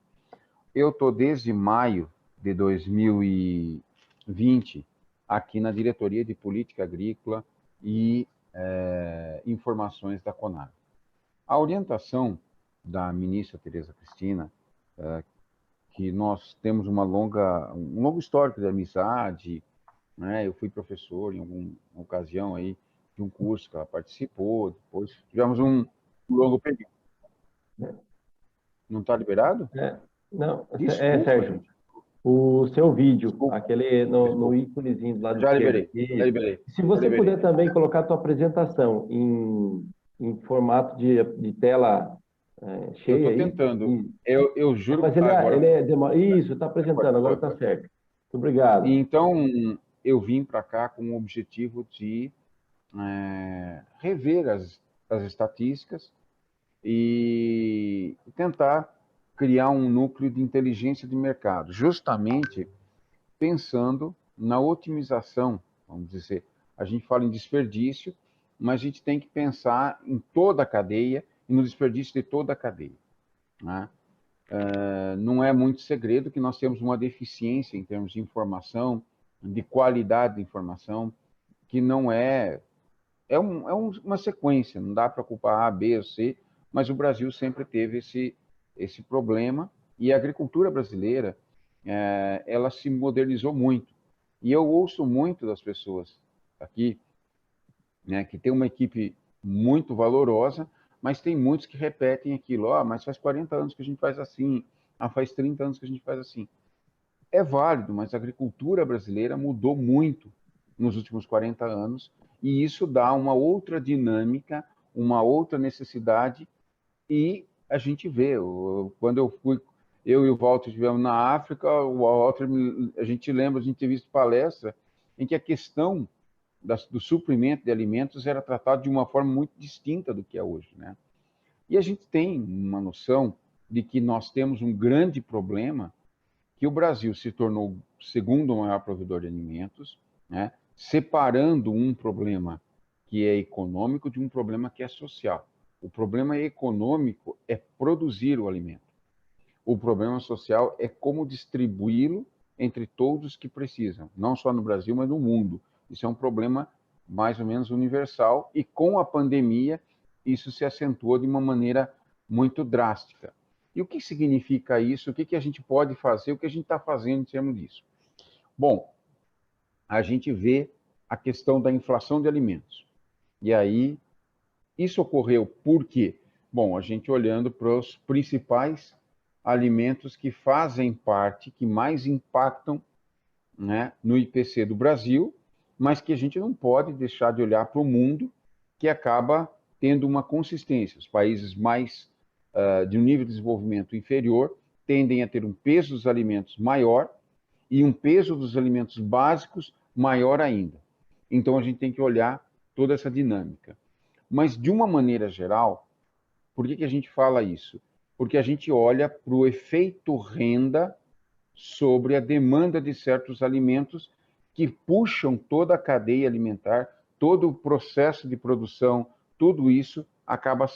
Eu estou desde maio de 2020 aqui na Diretoria de Política Agrícola e Informações da CONAB. A orientação da ministra Tereza Cristina, que nós temos um longo histórico de amizade, né? Eu fui professor em alguma ocasião aí de um curso que ela participou, depois tivemos um longo período. Não está liberado? Não, Desculpa, Sérgio, gente. o seu vídeo, Desculpa. aquele no íconezinho do lado Já esquerdo. liberei. Se você puder também colocar a tua apresentação em formato de tela cheia. Eu estou tentando. Eu juro mas que agora... Isso, está apresentando, agora está certo. Muito obrigado. Então, eu vim para cá com o objetivo de rever as estatísticas e tentar criar um núcleo de inteligência de mercado, justamente pensando na otimização, vamos dizer. A gente fala em desperdício, mas a gente tem que pensar em toda a cadeia e no desperdício de toda a cadeia, né? Não é muito segredo que nós temos uma deficiência em termos de informação, de qualidade de informação, que não é uma sequência, não dá para culpar A, B ou C, mas o Brasil sempre teve esse problema, e a agricultura brasileira, ela se modernizou muito. E eu ouço muito das pessoas aqui, né, que tem uma equipe muito valorosa, mas tem muitos que repetem aquilo, mas faz 40 anos que a gente faz assim, faz 30 anos que a gente faz assim. É válido, mas a agricultura brasileira mudou muito nos últimos 40 anos, e isso dá uma outra dinâmica, uma outra necessidade, e a gente vê, quando eu e o Walter estivemos na África, o Walter, a gente lembra de ter visto palestra em que a questão do suprimento de alimentos era tratado de uma forma muito distinta do que é hoje, né? E a gente tem uma noção de que nós temos um grande problema, que o Brasil se tornou o segundo maior provedor de alimentos, né? Separando um problema que é econômico de um problema que é social. O problema econômico é produzir o alimento. O problema social é como distribuí-lo entre todos que precisam, não só no Brasil, mas no mundo. Isso é um problema mais ou menos universal, e com a pandemia isso se acentuou de uma maneira muito drástica. E o que significa isso? O que a gente pode fazer? O que a gente está fazendo em termos disso? Bom, a gente vê a questão da inflação de alimentos. E aí, isso ocorreu por quê? Bom, a gente olhando para os principais alimentos que fazem parte, que mais impactam, né, no IPC do Brasil, mas que a gente não pode deixar de olhar para o mundo, que acaba tendo uma consistência. Os países mais de um nível de desenvolvimento inferior tendem a ter um peso dos alimentos maior e um peso dos alimentos básicos maior ainda. Então a gente tem que olhar toda essa dinâmica. Mas de uma maneira geral, por que a gente fala isso? Porque a gente olha para o efeito renda sobre a demanda de certos alimentos que puxam toda a cadeia alimentar, todo o processo de produção, tudo isso acaba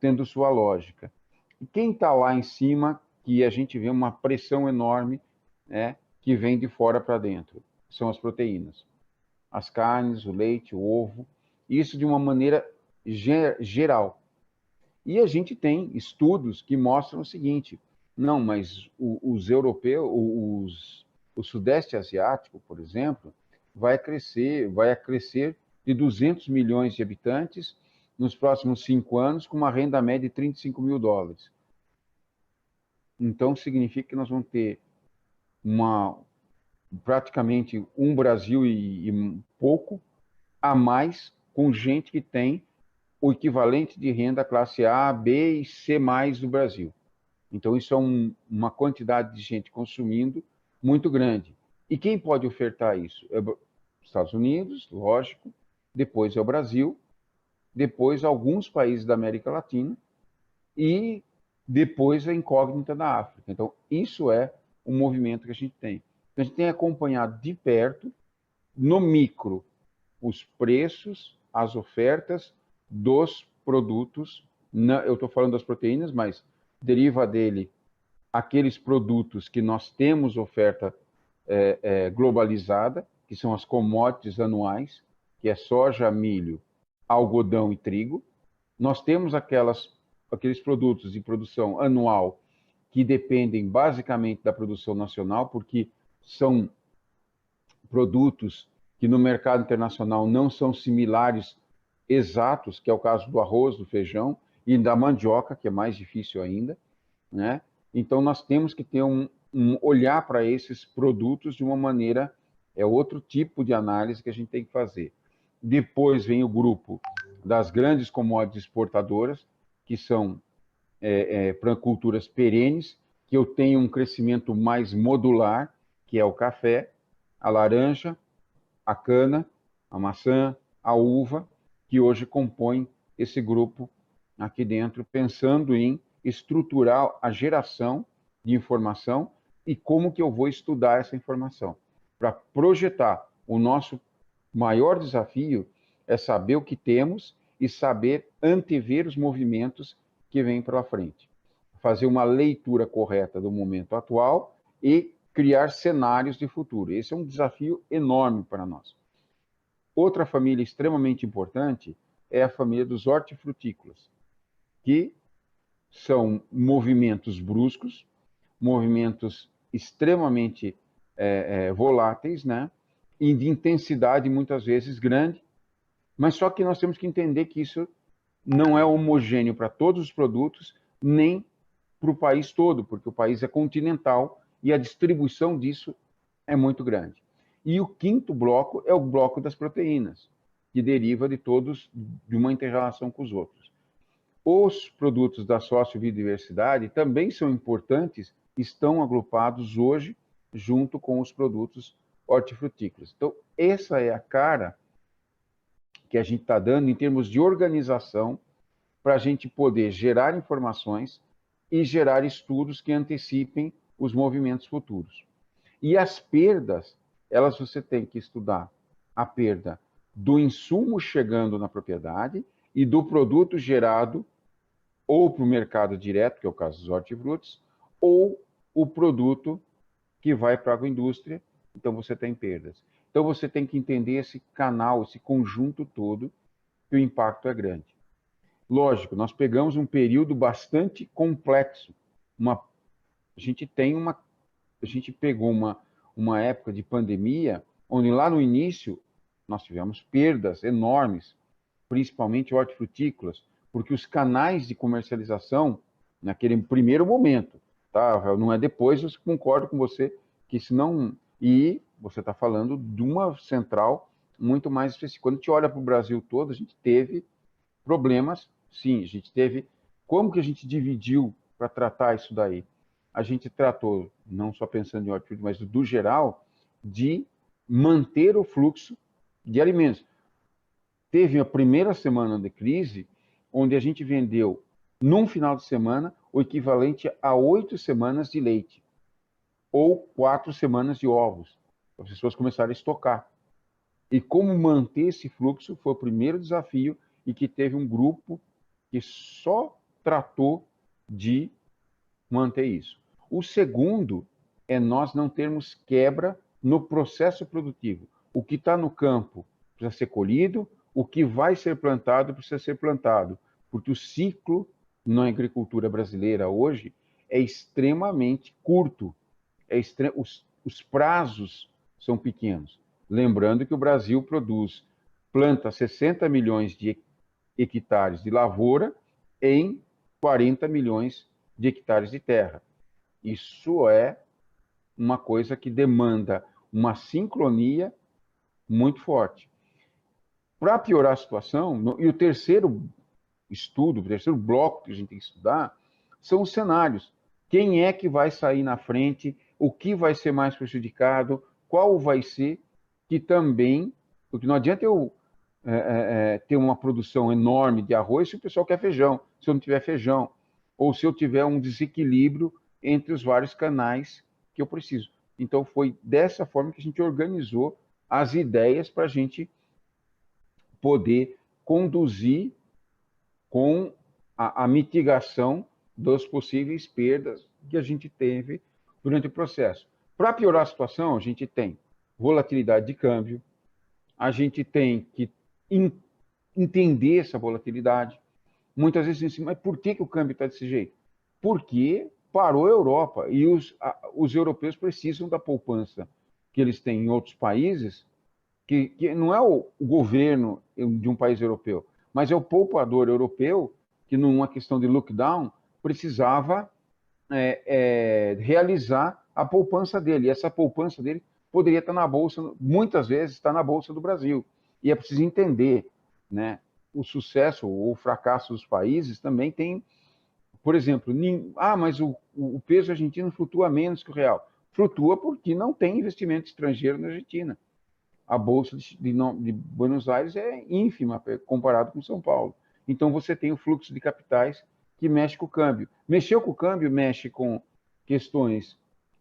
tendo sua lógica. E quem está lá em cima, que a gente vê uma pressão enorme, né, que vem de fora para dentro, são as proteínas. As carnes, o leite, o ovo, isso de uma maneira geral. E a gente tem estudos que mostram o seguinte: não, mas os europeus, o Sudeste Asiático, por exemplo, vai a crescer de 200 milhões de habitantes nos próximos 5 anos, com uma renda média de 35 mil dólares. Então, significa que nós vamos ter praticamente um Brasil e pouco a mais, com gente que tem o equivalente de renda classe A, B e C+, do Brasil. Então, isso é uma quantidade de gente consumindo muito grande. E quem pode ofertar isso? É os Estados Unidos, lógico, depois é o Brasil, depois alguns países da América Latina e depois a incógnita da África. Então, isso é um movimento que a gente tem. A gente tem acompanhado de perto, no micro, os preços, as ofertas dos produtos. Eu estou falando das proteínas, mas deriva dele aqueles produtos que nós temos oferta globalizada, que são as commodities anuais, que é soja, milho, algodão e trigo. Nós temos aqueles produtos de produção anual que dependem basicamente da produção nacional, porque são produtos que no mercado internacional não são similares exatos, que é o caso do arroz, do feijão e da mandioca, que é mais difícil ainda, né? Então nós temos que ter um olhar para esses produtos de uma maneira, é outro tipo de análise que a gente tem que fazer. Depois vem o grupo das grandes commodities exportadoras, que são para culturas perenes, que eu tenho um crescimento mais modular, que é o café, a laranja, a cana, a maçã, a uva, que hoje compõem esse grupo aqui dentro, pensando em estruturar a geração de informação e como que eu vou estudar essa informação. Para projetar, o nosso maior desafio é saber o que temos e saber antever os movimentos que vêm pela frente. Fazer uma leitura correta do momento atual e criar cenários de futuro. Esse é um desafio enorme para nós. Outra família extremamente importante é a família dos hortifrutícolas, que são movimentos bruscos, movimentos extremamente voláteis, né? E de intensidade muitas vezes grande, Mas só que nós temos que entender que isso não é homogêneo para todos os produtos, nem para o país todo, porque o país é continental e a distribuição disso é muito grande. E o quinto bloco é o bloco das proteínas, que deriva de todos, de uma inter-relação com os outros. Os produtos da sociobiodiversidade também são importantes, estão agrupados hoje junto com os produtos hortifrutícolas. Então, essa é a cara que a gente está dando em termos de organização para a gente poder gerar informações e gerar estudos que antecipem os movimentos futuros. E as perdas, elas você tem que estudar a perda do insumo chegando na propriedade e do produto gerado ou para o mercado direto, que é o caso dos hortifrutis, ou o produto que vai para a agroindústria, então você tem perdas. Então você tem que entender esse canal, esse conjunto todo, que o impacto é grande. Lógico, nós pegamos um período bastante complexo. A gente pegou uma época de pandemia, onde lá no início nós tivemos perdas enormes, principalmente hortifrutícolas, porque os canais de comercialização, naquele primeiro momento, tá? Não é depois, eu concordo com você, que senão... E você está falando de uma central muito mais específica. Quando a gente olha para o Brasil todo, a gente teve problemas, sim, a gente teve... Como que a gente dividiu para tratar isso daí? A gente tratou, não só pensando em hortifruti, mas do geral, de manter o fluxo de alimentos. Teve a primeira semana de crise, onde a gente vendeu, num final de semana, o equivalente a 8 semanas de leite, ou 4 semanas de ovos. As pessoas começaram a estocar. E como manter esse fluxo foi o primeiro desafio, e que teve um grupo que só tratou de manter isso. O segundo é nós não termos quebra no processo produtivo. O que está no campo precisa ser colhido, o que vai ser plantado precisa ser plantado, porque o ciclo na agricultura brasileira hoje é extremamente curto. Os prazos são pequenos. Lembrando que o Brasil planta 60 milhões de hectares de lavoura em 40 milhões de hectares de terra. Isso é uma coisa que demanda uma sincronia muito forte. Para piorar a situação, e o terceiro estudo, o terceiro bloco que a gente tem que estudar, são os cenários. Quem é que vai sair na frente, o que vai ser mais prejudicado, qual vai ser, que também, porque não adianta eu ter uma produção enorme de arroz se o pessoal quer feijão, se eu não tiver feijão, ou se eu tiver um desequilíbrio entre os vários canais que eu preciso. Então, foi dessa forma que a gente organizou as ideias para a gente poder conduzir com a mitigação das possíveis perdas que a gente teve durante o processo. Para piorar a situação, a gente tem volatilidade de câmbio, a gente tem que entender essa volatilidade. Muitas vezes assim, mas por que o câmbio está desse jeito? Porque parou a Europa e os europeus precisam da poupança que eles têm em outros países, que não é o governo de um país europeu, mas é o poupador europeu que, numa questão de lockdown, precisava realizar a poupança dele. E essa poupança dele poderia estar na Bolsa, muitas vezes está na Bolsa do Brasil. E é preciso entender, né? O sucesso ou o fracasso dos países também tem, por exemplo, mas o peso argentino flutua menos que o real. Flutua porque não tem investimento estrangeiro na Argentina. A Bolsa de Buenos Aires é ínfima comparado com São Paulo. Então você tem o fluxo de capitais que mexe com o câmbio. Mexeu com o câmbio, mexe com questões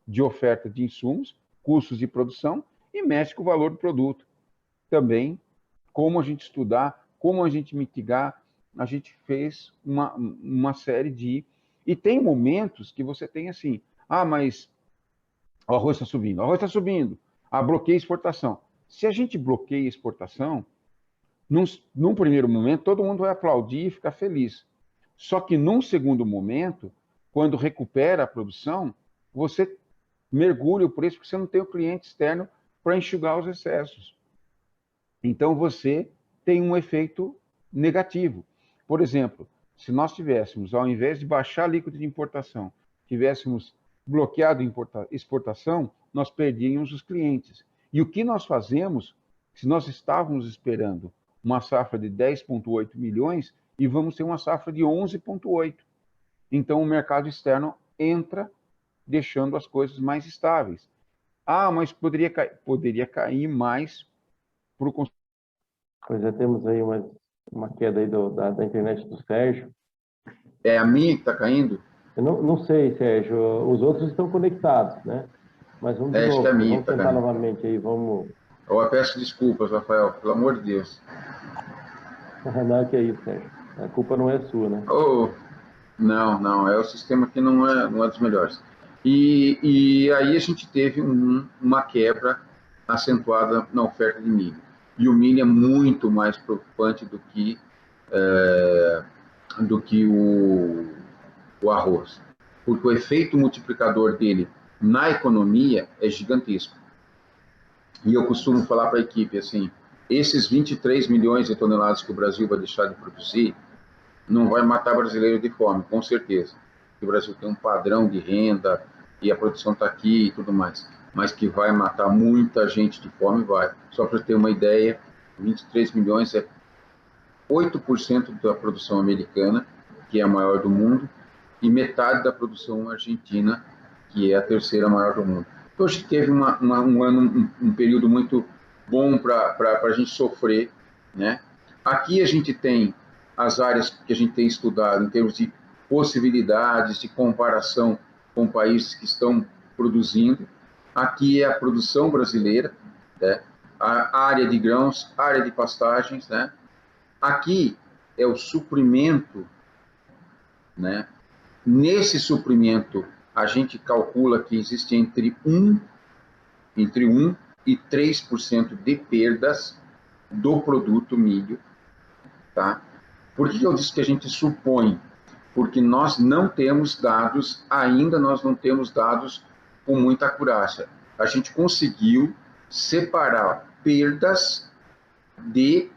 de oferta de insumos, custos de produção, e mexe com o valor do produto. Também, como a gente estudar, como a gente mitigar, a gente fez uma série de... E tem momentos que você tem assim, mas o arroz está subindo, bloqueia a exportação. Se a gente bloqueia a exportação, num primeiro momento, todo mundo vai aplaudir e ficar feliz. Só que num segundo momento, quando recupera a produção, você mergulha o preço porque você não tem o cliente externo para enxugar os excessos. Então você tem um efeito negativo. Por exemplo, se nós tivéssemos, ao invés de baixar a alíquota de importação, tivéssemos bloqueado a exportação, nós perdíamos os clientes. E o que nós fazemos, se nós estávamos esperando uma safra de 10,8 milhões e vamos ter uma safra de 11,8. Então, o mercado externo entra, deixando as coisas mais estáveis. Ah, mas poderia cair mais para o consumidor. Pois é, temos aí uma queda aí da internet do Sérgio. É a minha que está caindo? Eu não sei, Sérgio, os outros estão conectados, né? Mas vamos de Acho novo, que é a minha vamos que tá tentar caindo. novamente aí, vamos... Eu peço desculpas, Rafael, pelo amor de Deus. Não, que é isso, Sérgio. A culpa não é sua, né? Oh, não, é o sistema que não é dos melhores. E aí a gente teve uma quebra acentuada na oferta de milho. E o milho é muito mais preocupante do que o arroz. Porque o efeito multiplicador dele na economia é gigantesco. E eu costumo falar para a equipe assim, esses 23 milhões de toneladas que o Brasil vai deixar de produzir não vai matar brasileiro de fome, com certeza. O Brasil tem um padrão de renda e a produção está aqui e tudo mais. Mas que vai matar muita gente de fome, vai. Só para ter uma ideia, 23 milhões é 8% da produção americana, que é a maior do mundo, e metade da produção argentina, que é a terceira maior do mundo. Então, a gente teve um período muito bom para a gente sofrer, né? Aqui a gente tem as áreas que a gente tem estudado em termos de possibilidades de comparação com países que estão produzindo. Aqui é a produção brasileira, né? A área de grãos, a área de pastagens, né? Aqui é o suprimento, né? Nesse suprimento, a gente calcula que existe entre 1 e 3% de perdas do produto milho, tá? Por que eu disse que a gente supõe? Porque nós não temos dados, ainda nós não temos dados com muita acurácia. A gente conseguiu separar perdas de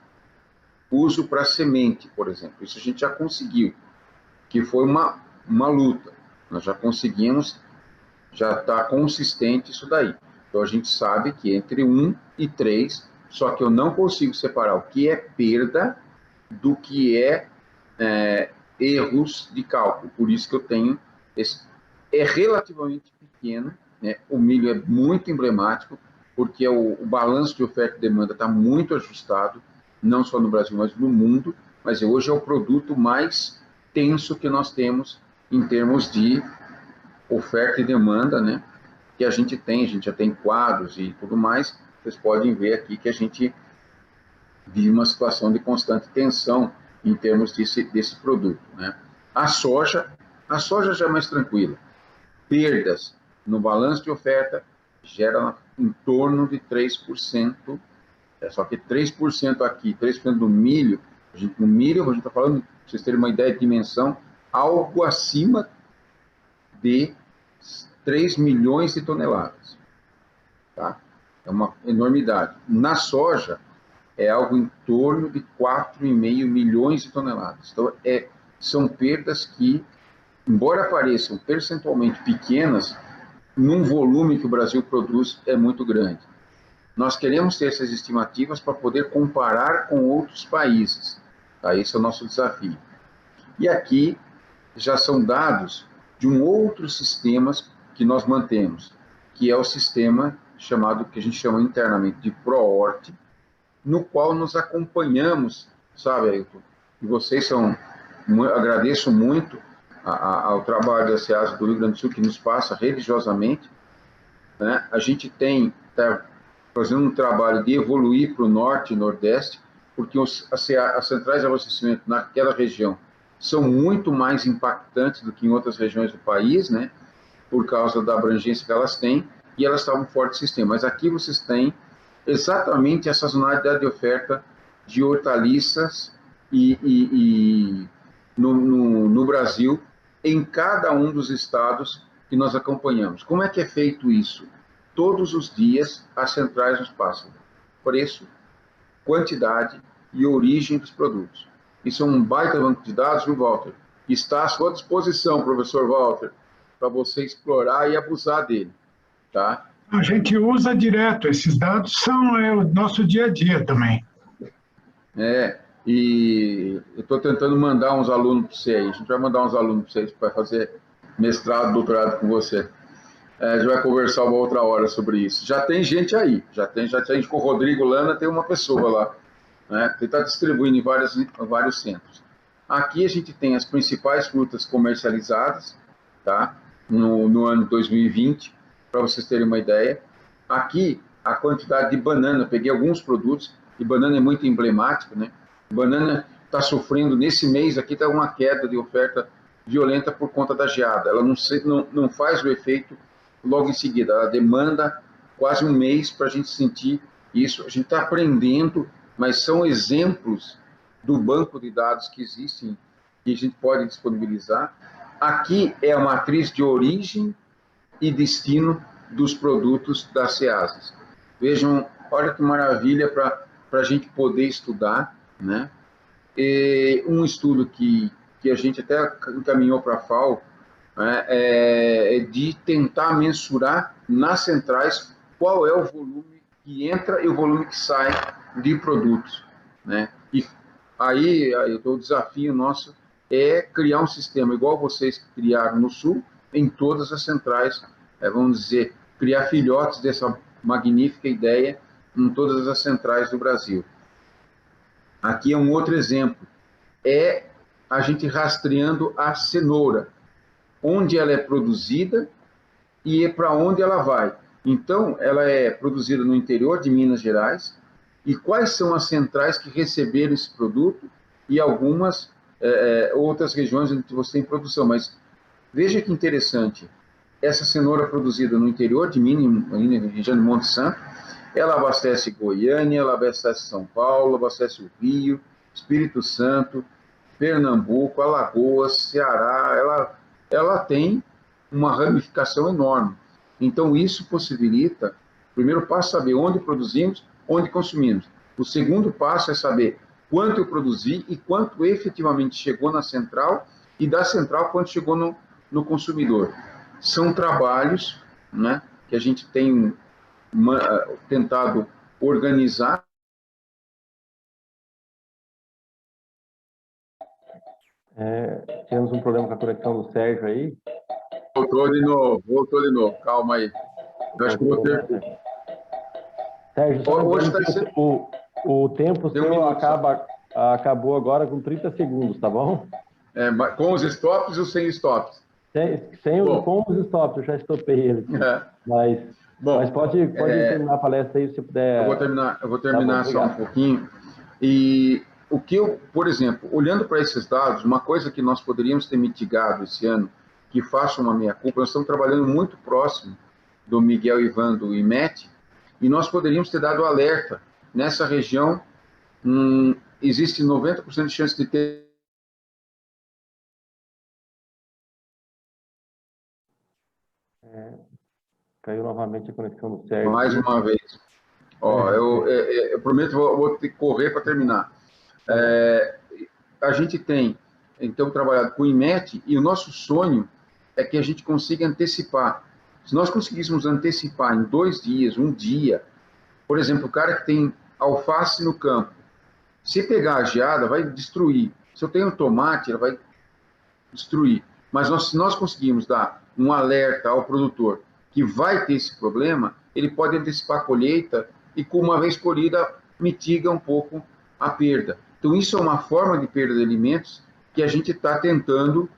uso para semente, por exemplo. Isso a gente já conseguiu, que foi uma luta. Nós já conseguimos, já está consistente isso daí. Então a gente sabe que entre 1 e 3, só que eu não consigo separar o que é perda do que é erros de cálculo. Por isso que eu tenho é relativamente pequeno, né? O milho é muito emblemático, porque o balanço de oferta e demanda está muito ajustado, não só no Brasil, mas no mundo, mas hoje é o produto mais tenso que nós temos em termos de oferta e demanda, né? Que a gente já tem quadros e tudo mais, vocês podem ver aqui que a gente vive uma situação de constante tensão em termos desse produto, né? A soja já é mais tranquila. Perdas no balanço de oferta gera em torno de 3%, só que 3% aqui, 3% do milho, no milho, a gente está falando, para vocês terem uma ideia de dimensão, algo acima de 3 milhões de toneladas. Tá? É uma enormidade. Na soja, é algo em torno de 4,5 milhões de toneladas. Então, são perdas que, embora pareçam percentualmente pequenas, num volume que o Brasil produz é muito grande. Nós queremos ter essas estimativas para poder comparar com outros países. Tá? Esse é o nosso desafio. E aqui já são dados de um outro sistema que nós mantemos, que é o sistema chamado, que a gente chama internamente de ProHort, no qual nos acompanhamos, sabe, Ailton? E vocês agradeço muito ao trabalho da SEASA do Rio Grande do Sul, que nos passa religiosamente, né? A gente está fazendo um trabalho de evoluir para o norte e nordeste, porque as centrais de abastecimento naquela região são muito mais impactantes do que em outras regiões do país, né? Por causa da abrangência que elas têm, e elas estavam forte sistema. Mas aqui vocês têm exatamente a sazonalidade de oferta de hortaliças no Brasil, em cada um dos estados que nós acompanhamos. Como é que é feito isso? Todos os dias as centrais nos passam preço, quantidade e origem dos produtos. Isso é um baita banco de dados, viu, Walter? Está à sua disposição, professor Walter, para você explorar e abusar dele, tá? A gente usa direto, esses dados são o nosso dia a dia também. E eu estou tentando mandar uns alunos para você aí. A gente vai mandar uns alunos para vocês para fazer mestrado, doutorado com você. A gente vai conversar uma outra hora sobre isso. Já tem gente aí, já tem com o Rodrigo Lana, tem uma pessoa lá, né? Ele está distribuindo em vários centros. Aqui a gente tem as principais frutas comercializadas, tá? No ano 2020, para vocês terem uma ideia. Aqui, a quantidade de banana, eu peguei alguns produtos, e banana é muito emblemático, né? Banana está sofrendo, nesse mês aqui, está uma queda de oferta violenta por conta da geada. Ela não faz o efeito logo em seguida, ela demanda quase um mês para a gente sentir isso. A gente está aprendendo, mas são exemplos do banco de dados que existem, que a gente pode disponibilizar. Aqui é a matriz de origem e destino dos produtos da Ceases. Vejam, olha que maravilha para a gente poder estudar, né? E um estudo que a gente até encaminhou para a FAO, é de tentar mensurar nas centrais qual é o volume que entra e o volume que sai de produtos, né? E aí o desafio nosso é criar um sistema igual vocês criaram no Sul, em todas as centrais, vamos dizer, criar filhotes dessa magnífica ideia em todas as centrais do Brasil. Aqui é um outro exemplo, é a gente rastreando a cenoura, onde ela é produzida e para onde ela vai. Então, ela é produzida no interior de Minas Gerais, e quais são as centrais que receberam esse produto e algumas outras regiões onde você tem produção. Mas veja que interessante, essa cenoura produzida no interior de Minas, na região de Monte Santo, ela abastece Goiânia, ela abastece São Paulo, abastece o Rio, Espírito Santo, Pernambuco, Alagoas, Ceará, ela tem uma ramificação enorme. Então, isso possibilita, o primeiro passo é saber onde produzimos, onde consumimos. O segundo passo é saber quanto eu produzi e quanto efetivamente chegou na central, e da central quanto chegou no consumidor. São trabalhos, né, que a gente tem tentado organizar. Temos um problema com a conexão do Sérgio aí. Voltou de novo, calma aí. Eu acho que vou ter... Sérgio, só hoje o tempo seu acabou agora com 30 segundos, tá bom? Com os stops ou sem stops? Com os stops, eu já estopei ele. Mas pode terminar a palestra aí, se puder. Eu vou terminar só um pouquinho. E o que por exemplo, olhando para esses dados, uma coisa que nós poderíamos ter mitigado esse ano, que faça uma meia-culpa, nós estamos trabalhando muito próximo do Miguel Ivan do IMET, e nós poderíamos ter dado alerta. Nessa região, existe 90% de chance de ter... Caiu novamente a conexão do Sérgio. Mais uma vez. Eu prometo, vou ter que correr para terminar. A gente tem, então, trabalhado com o IMET, e o nosso sonho é que a gente consiga antecipar. Se nós conseguíssemos antecipar em 2 dias, 1 dia, por exemplo, o cara que tem alface no campo, se pegar a geada, vai destruir. Se eu tenho tomate, ela vai destruir. Mas se nós conseguimos dar um alerta ao produtor que vai ter esse problema, ele pode antecipar a colheita e, com uma vez colhida, mitiga um pouco a perda. Então, isso é uma forma de perda de alimentos que a gente está tentando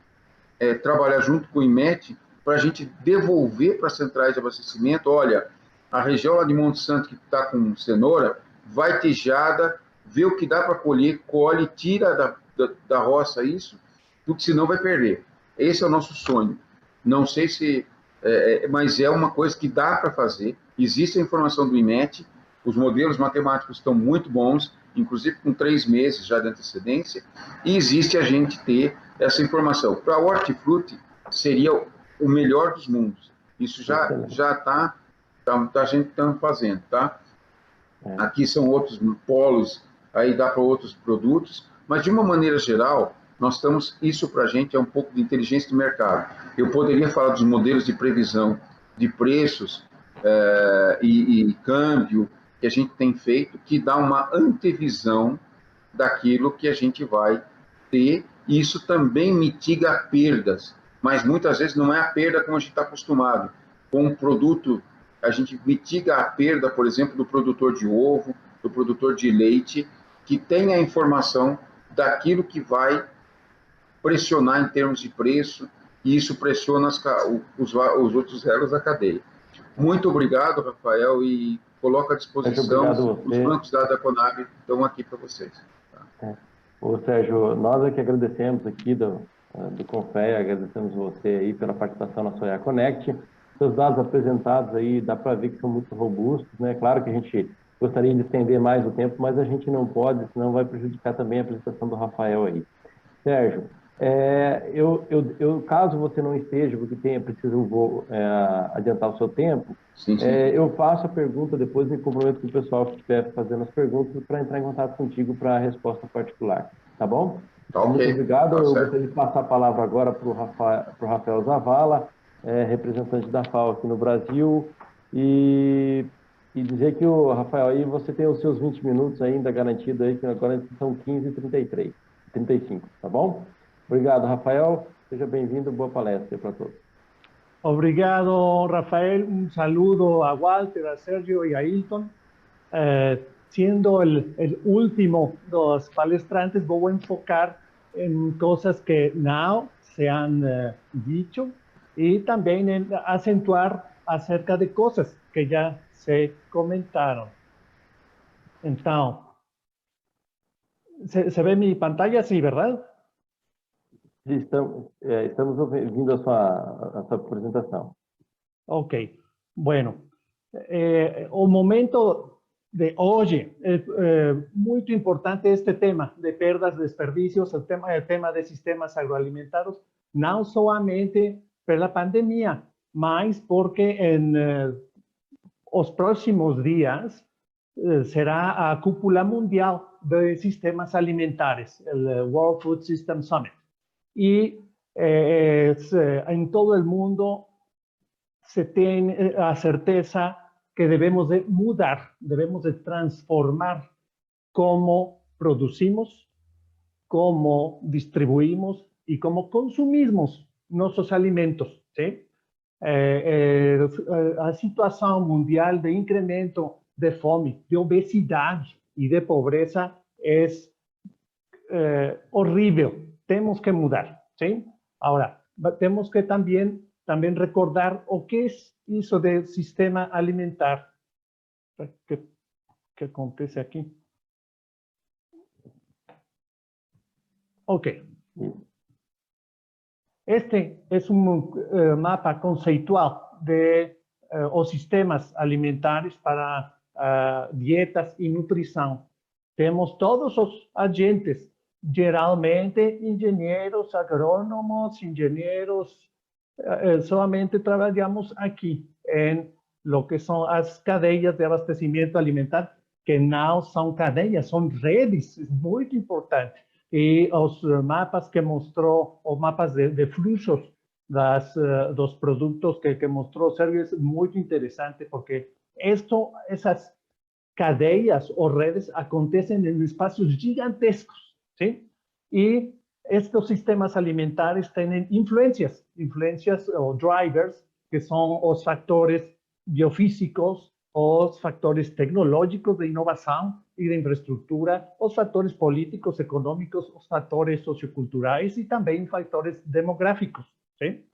trabalhar junto com o IMET para a gente devolver para as centrais de abastecimento. Olha, a região lá de Monte Santo que está com cenoura, vai ter geada, vê o que dá para colher, colhe, tira da roça isso, porque senão vai perder. Esse é o nosso sonho. Não sei se... mas é uma coisa que dá para fazer. Existe a informação do IMET, os modelos matemáticos estão muito bons, inclusive com 3 meses já de antecedência, e existe a gente ter essa informação. Para a hortifruti, seria o melhor dos mundos. Isso já a gente está fazendo, tá? Aqui são outros polos aí dá para outros produtos, mas de uma maneira geral, nós estamos, isso para a gente é um pouco de inteligência de mercado. Eu poderia falar dos modelos de previsão de preços e câmbio que a gente tem feito, que dá uma antevisão daquilo que a gente vai ter, e isso também mitiga perdas, mas muitas vezes não é a perda como a gente está acostumado. Com um produto, a gente mitiga a perda, por exemplo, do produtor de ovo, do produtor de leite, que tem a informação daquilo que vai pressionar em termos de preço, e isso pressiona os outros elos da cadeia. Muito obrigado, Rafael, e coloco à disposição, os bancos da Conab estão aqui para vocês. Tá? Ô, Sérgio, nós é que agradecemos aqui do Confea, agradecemos você aí pela participação na Soya Connect. Seus dados apresentados aí, dá para ver que são muito robustos, né? Claro que a gente gostaria de estender mais o tempo, mas a gente não pode, senão vai prejudicar também a apresentação do Rafael aí. Sérgio, caso você não esteja, porque preciso adiantar o seu tempo, sim. Eu faço a pergunta, depois me comprometo com o pessoal que estiver fazendo as perguntas para entrar em contato contigo para a resposta particular, tá bom? Tá, okay. Muito obrigado. Tá, eu gostaria de passar a palavra agora para o Rafael Zavala, representante da FAO aqui no Brasil, e dizer que o Rafael, aí você tem os seus 20 minutos ainda garantido aí, que agora são 15h35, tá bom? Obrigado, Rafael. Seja bem-vindo. Boa palestra para todos. Obrigado, Rafael. Un saludo a Walter, a Sergio y a Hilton. Siendo el último de los palestrantes, voy a enfocar en cosas que no se han dicho y también en acentuar acerca de cosas que ya se comentaron. Entonces, ¿se ve mi pantalla? Sí, ¿verdad? Estamos ouvindo a sua apresentação. Ok, bueno, o momento de hoy es muy importante este tema de perdas, desperdicios, el tema de sistemas agroalimentares, no solamente por la pandemia, mas porque en los próximos días será a cúpula mundial de sistemas alimentares, el World Food System Summit. Y en todo el mundo se tiene la certeza que debemos de mudar, debemos de transformar cómo producimos, cómo distribuimos y cómo consumimos nuestros alimentos, ¿sí? La situación mundial de incremento de fome, de obesidad y de pobreza es horrible. Tenemos que mudar, ¿sí? Ahora, tenemos que también recordar o qué es eso del sistema alimentar. ¿Qué acontece aquí? Ok. Este es un mapa conceptual de los sistemas alimentarios para dietas y nutrición. Tenemos todos los agentes, geralmente ingenieros agrónomos, ingenieros, solamente trabajamos aquí en lo que son las cadenas de abastecimiento alimentar, que no son cadenas, son redes, es muy importante. Y los mapas que mostró, o mapas de fluxos dos productos que mostró Sergio es muy interesante porque esas cadenas o redes acontecen en espacios gigantescos, ¿sí? Y estos sistemas alimentarios tienen influencias o drivers, que son los factores biofísicos, los factores tecnológicos de innovación y de infraestructura, los factores políticos, económicos, los factores socioculturales y también factores demográficos, ¿sí?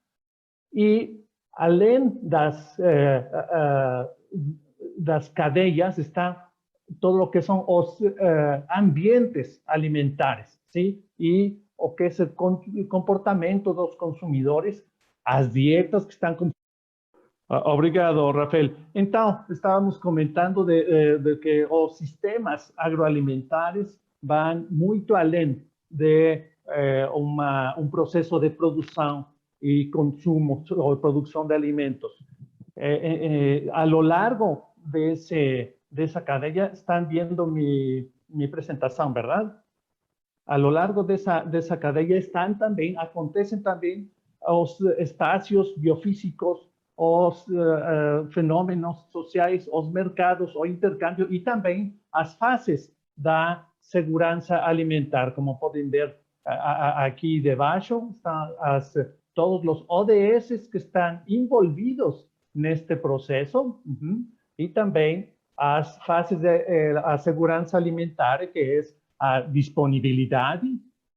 Y além das cadeias está todo lo que son los ambientes alimentares, ¿sí? Y o que es el comportamento de los consumidores, as dietas que están... Obrigado, Rafael. Entonces, estábamos comentando de que los sistemas agroalimentares van muy além de un proceso de producción y consumo o producción de alimentos. A lo largo de esa cadena, están viendo mi mi presentación, ¿verdad? A lo largo de esa cadena acontecen también los espacios biofísicos, os fenómenos sociais, os mercados, o intercâmbio e também as fases da segurança alimentar. Como podem ver aqui debaixo, estão todos os ODS que estão envolvidos neste processo, e também as fases da segurança alimentar, que é a disponibilidade,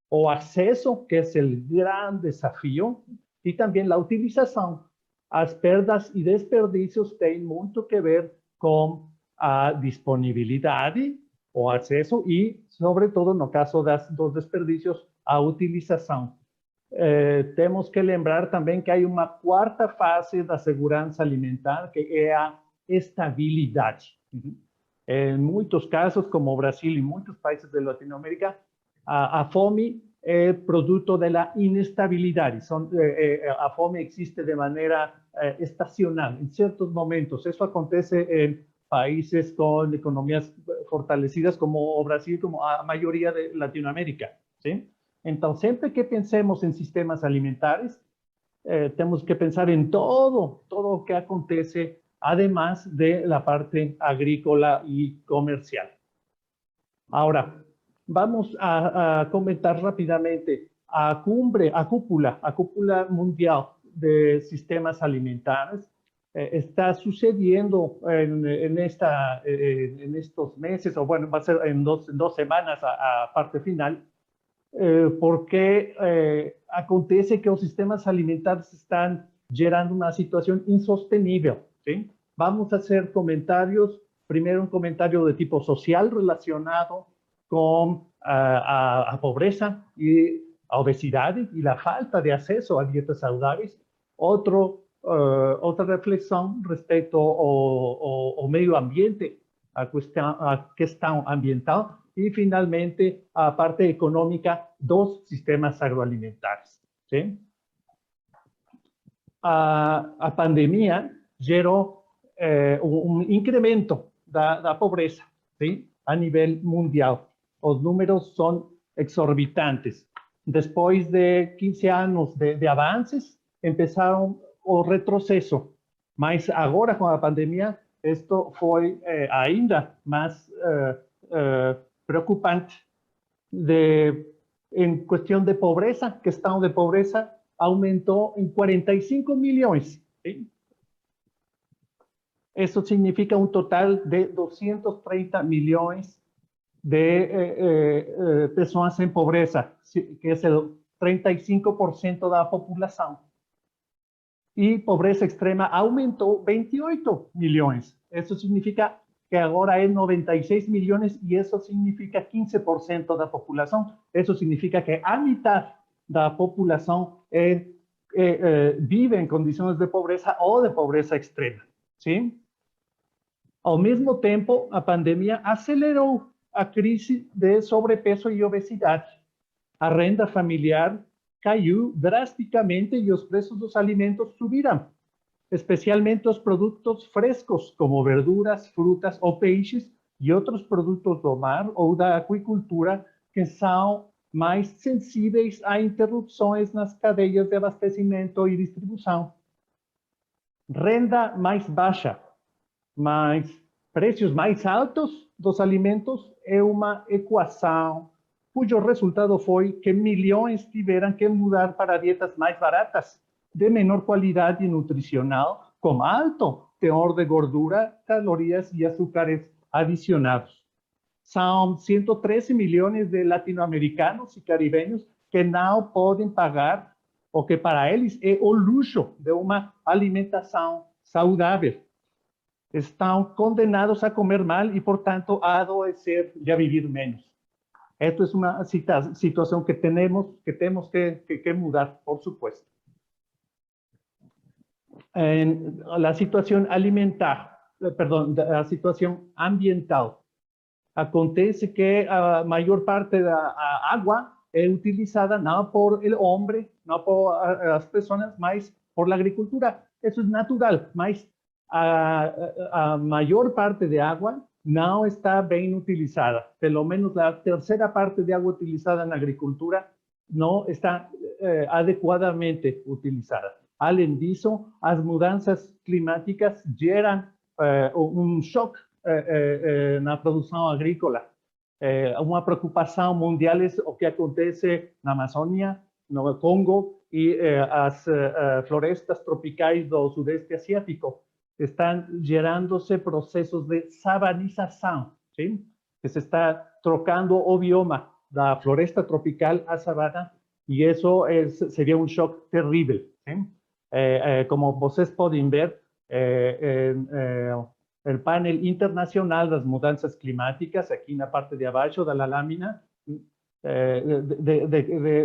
o acesso, que é o grande desafio, e também a utilização. As perdas e desperdícios têm muito que ver com a disponibilidade, o acesso e, sobretudo, no caso dos desperdícios, a utilização. Temos que lembrar também que há uma quarta fase da segurança alimentar, que é a estabilidade. Em muitos casos, como o Brasil e muitos países da Latinoamérica, a fome é produto da inestabilidade. A fome existe de maneira estacional, em certos momentos. Isso acontece em países com economias fortalecidas, como o Brasil, como a maioria de Latinoamérica. ¿Sí? Então, sempre que pensemos em sistemas alimentares, temos que pensar em todo o que acontece, además de la parte agrícola y comercial. Ahora, vamos a comentar rápidamente a cúpula mundial de sistemas alimentares. Está sucediendo en estos meses, o bueno, va a ser en dos semanas a parte final, porque acontece que los sistemas alimentarios están gerando una situación insostenible. ¿Sí? Vamos a hacer comentarios, primero un comentario de tipo social relacionado con a pobreza y a obesidad y la falta de acceso a dietas saludables. Otra reflexión respecto al medio ambiente, a cuestión ambiental y finalmente a parte económica dos sistemas agroalimentarios. ¿Sí? A pandemia gerou incremento da pobreza, ¿sí? A nível mundial. Os números são exorbitantes. Depois de 15 anos de avanços, começaram o retrocesso. Mas agora, com a pandemia, isto foi ainda mais preocupante. Em questão de pobreza, questão de pobreza aumentou em 45 milhões. ¿Sí? Eso significa un total de 230 millones de personas en pobreza, que es el 35% de la población. Y pobreza extrema aumentó 28 millones. Eso significa que ahora es 96 millones y eso significa 15% de la población. Eso significa que a mitad de la población vive en condiciones de pobreza o de pobreza extrema. ¿Sí? Ao mesmo tempo, a pandemia acelerou a crise de sobrepeso e obesidade. A renda familiar caiu drasticamente e os preços dos alimentos subiram, especialmente os produtos frescos, como verduras, frutas ou peixes, e outros produtos do mar ou da aquicultura, que são mais sensíveis a interrupções nas cadeias de abastecimento e distribuição. Renda mais baixa, mas preços mais altos dos alimentos é uma equação cujo resultado foi que milhões tiveram que mudar para dietas mais baratas, de menor qualidade nutricional, com alto teor de gordura, calorias e açúcares adicionados. São 113 milhões de latino-americanos e caribenhos que não podem pagar o que para eles é o luxo de uma alimentação saudável. Estão condenados a comer mal e, portanto, a adoecer e a viver menos. Esta é uma situação que temos que mudar, por supuesto. A situação a situação ambiental. Acontece que a maior parte da água é utilizada não por o homem, não por as pessoas, mas por a agricultura. Isso é natural, mas a maior parte de água não está bem utilizada. Pelo menos a terceira parte de água utilizada na agricultura não está adequadamente utilizada. Além disso, as mudanças climáticas geram choque na produção agrícola. Uma preocupação mundial é o que acontece na Amazônia, no Congo e as florestas tropicais do Sudeste Asiático. Estão gerando-se processos de savanização, sim? Que se está trocando o bioma da floresta tropical à savana, e isso seria um choque terrível. Sim? Como vocês podem ver, el panel internacional das mudanças climáticas, aqui na parte de abaixo da lâmina,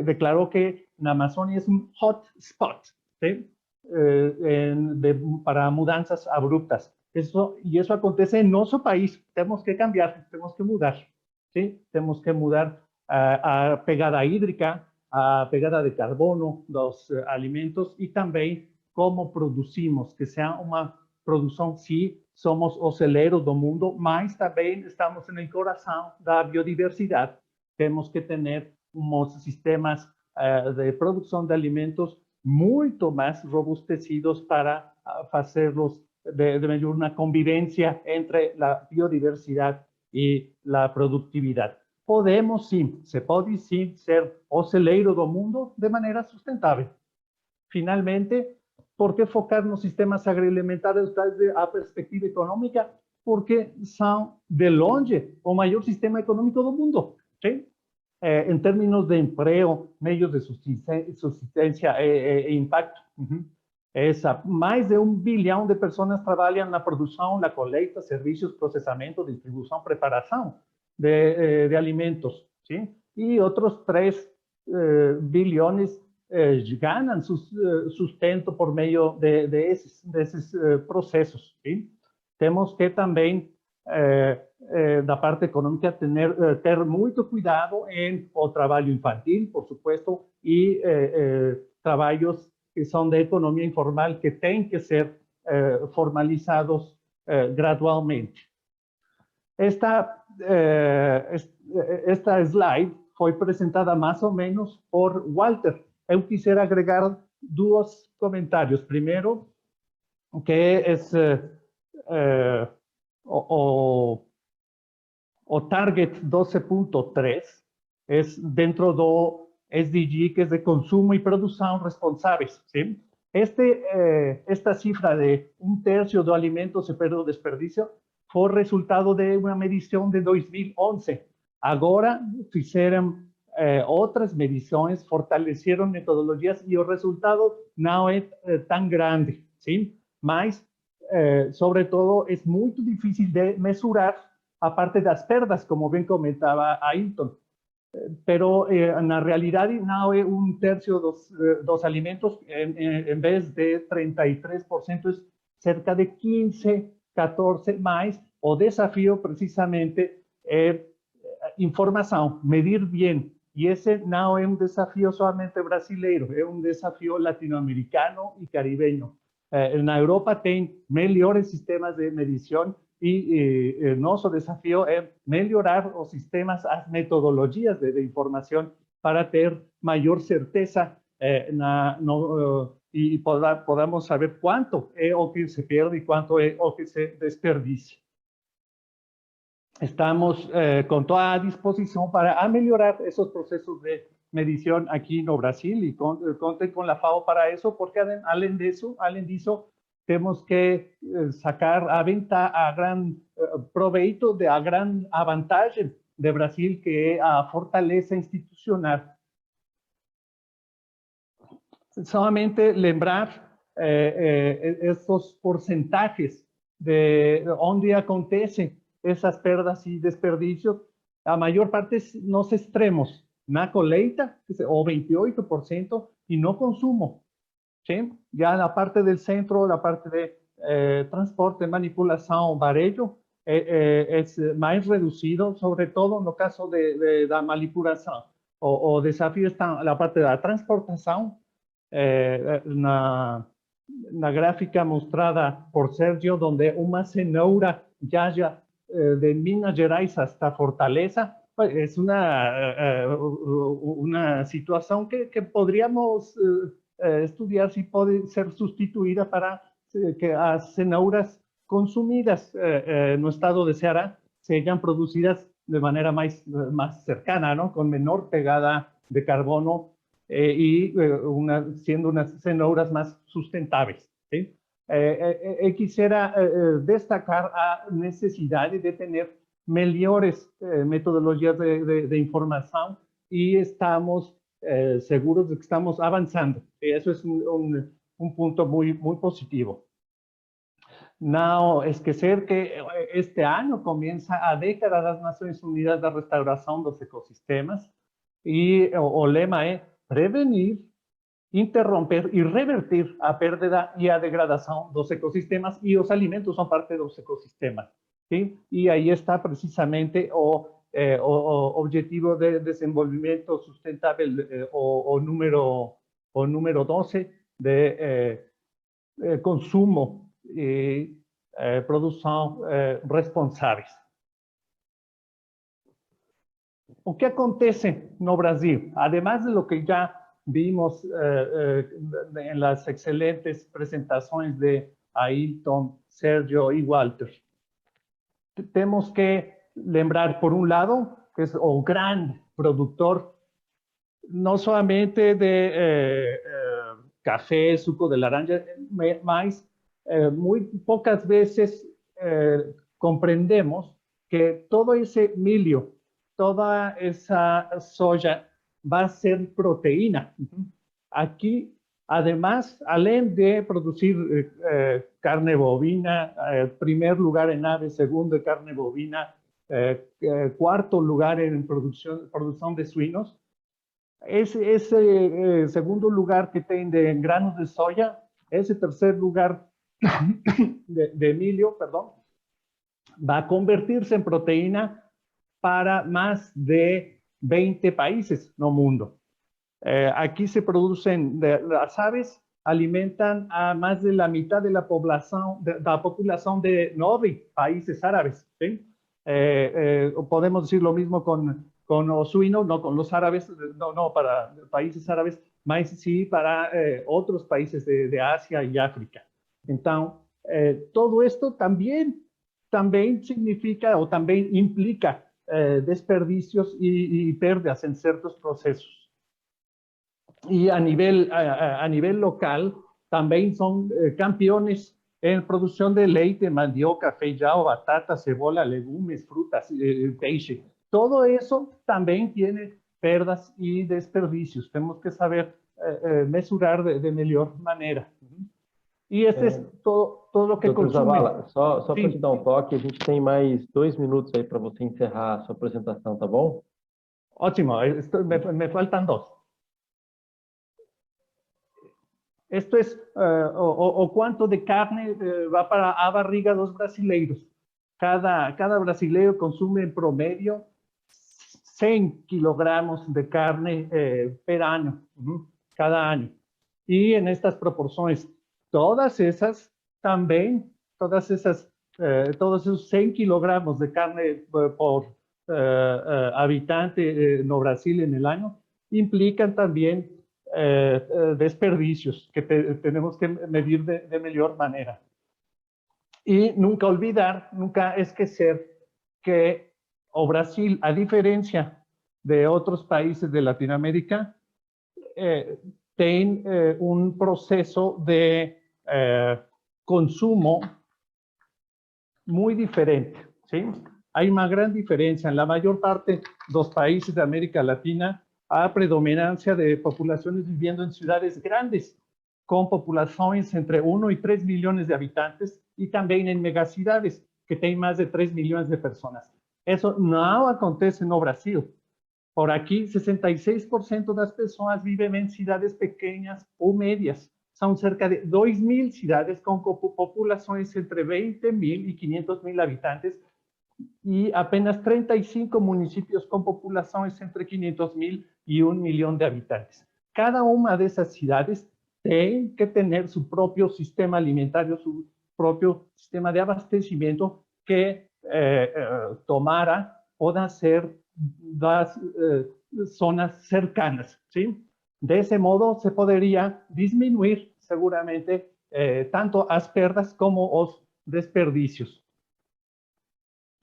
declarou que na Amazônia é um hot spot, ¿sí? Para mudanças abruptas. E isso acontece em nosso país. Temos que cambiar, temos que mudar. ¿Sí? Temos que mudar a pegada hídrica, a pegada de carbono dos alimentos e também como produzimos, que seja uma produção, sim, somos o celeiro do mundo, mas também estamos no coração da biodiversidade. Temos que ter uns sistemas de produção de alimentos muito mais robustecidos para fazê-los de melhor uma convivência entre a biodiversidade e a produtividade. Podemos sim, se pode sim ser o celeiro do mundo de maneira sustentável. Finalmente, por que focar nos sistemas agroalimentares desde a perspectiva econômica? Porque são, de longe, o maior sistema econômico do mundo. ¿Sí? Em termos de emprego, meios de subsistência e impacto. Mais de 1 bilhão de pessoas trabalham na produção, na colheita, serviços, processamento, distribuição, preparação de alimentos. ¿Sí? E outros 3 bilhões ganham sustento por meio desses processos. ¿Sí? Temos que também, da parte econômica, ter muito cuidado em o trabalho infantil, por supuesto, e trabalhos que são de economia informal, que têm que ser formalizados gradualmente. Esta slide foi apresentada mais ou menos por Walter. Eu quisiera agregar 2 comentários. Primeiro, que é o Target 12.3, é dentro do SDG, que é de consumo e produção responsáveis. ¿Sí? Esta cifra de 1/3 do alimento se perde o desperdício foi resultado de uma medição de 2011. Agora fizeram outras medições, fortaleceram metodologias e o resultado não é tão grande, sim? Mas, sobretudo, é muito difícil de mensurar a parte das perdas, como bem comentava Ailton. Pero, na realidade, não é 1/3 dos alimentos, em vez de 33%, é cerca de 15, 14 mais. O desafio, precisamente, é informação, medir bem. E esse não é um desafio somente brasileiro, é um desafio latino-americano e caribenho. Na Europa tem melhores sistemas de medição e nosso desafio é melhorar os sistemas, as metodologias de informação para ter maior certeza e podamos saber quanto é o que se perde e quanto é o que se desperdicia. Estamos com toda a disposição para melhorar esses processos de medição aqui no Brasil e contem com a FAO para isso, porque além disso, temos que sacar a gran proveito da gran vantagem de Brasil, que é a fortaleza institucional. Solamente lembrar esses porcentagens de onde acontecem essas perdas e desperdícios, a maior parte nos extremos, na colheita, o 28%, e no consumo. ¿Sí? Já na parte do centro, na parte de transporte, manipulação, varejo, é mais reduzido, sobretudo no caso da manipulação. O desafio está na parte da transportação, na gráfica mostrada por Sérgio, onde uma cenoura já de Minas Gerais hasta Fortaleza, pues, es una situación que podríamos estudiar si puede ser sustituida para que las cenouras consumidas no estado de Ceará sean producidas de manera más cercana, ¿no? Con menor pegada de carbono siendo unas cenouras más sustentables, ¿sí? Quisiera destacar la necesidad de tener mejores metodologías de información y estamos seguros de que estamos avanzando. Eso es un punto muy positivo. No esquecer que este año comienza a década das Nações Unidas da Restauração dos Ecosistemas e o lema é prevenir, interromper e revertir a perda e a degradação dos ecossistemas, e os alimentos são parte dos ecossistemas. ¿Sí? Y ahí está precisamente o objetivo de desenvolvimiento sustentable o número 12 de consumo y producción responsáveis. O que acontece no Brasil? Además de lo que ya vimos en las excelentes presentaciones de Ailton, Sergio y Walter, temos que lembrar, por un lado, que es o gran productor, no solamente de café, suco de laranja, mas muy pocas veces comprendemos que todo ese milho, toda esa soya va a ser proteína. Aquí, además, além de producir carne bovina, primer lugar en aves, segundo en carne bovina, cuarto lugar en producción de suinos, ese segundo lugar que tiene granos de soya, ese tercer lugar de milho, perdón, va a convertirse en proteína para más de 20 países no mundo. Aquí se producen, las aves alimentan a más de la mitad de la población de 9 países árabes, ¿sí? Podemos decir lo mismo con los suinos, no con los árabes, no para países árabes, mas sí para otros países de Asia y África. Entonces, todo esto también significa o también implica desperdicios y pérdidas en ciertos procesos. Y a nivel local también son campeones en producción de leite, mandioca, feijão, batata, cebola, legumes, frutas, peixe. Todo eso también tiene pérdidas y desperdicios. Tenemos que saber mesurar de mejor manera. E esse é todo o que Dr. consome. Zavala, só para te dar um toque, a gente tem mais 2 minutos aí para você encerrar a sua apresentação, tá bom? Ótimo, me faltan 2. Esto es o cuánto de carne va para a barriga dos brasileiros. Cada brasileiro consume en promedio 100 kilogramos de carne per año, cada año. Y en estas proporciones, todos esos 100 kilogramos de carne por habitante no Brasil en el año, implican también desperdicios que tenemos que medir de mejor manera. Y nunca olvidar, nunca esquecer que o Brasil, a diferencia de otros países de Latinoamérica, tiene un proceso de consumo muy diferente, ¿sí? Hay una gran diferencia. En la mayor parte de los países de América Latina hay predominancia de poblaciones viviendo en ciudades grandes, con poblaciones entre 1 y 3 millones de habitantes, y también en megaciudades, que tienen más de 3 millones de personas. Eso no acontece no Brasil. Por aquí, 66% de las personas viven en ciudades pequeñas o medias. Son cerca de 2.000 ciudades con poblaciones entre 20.000 y 500.000 habitantes, y apenas 35 municipios con poblaciones entre 500.000 y 1 millón de habitantes. Cada una de esas ciudades tiene que tener su propio sistema alimentario, su propio sistema de abastecimiento que tomara puedan ser das zonas cercanas, ¿sí? De ese modo se podría disminuir seguramente tanto as perdas como os desperdícios.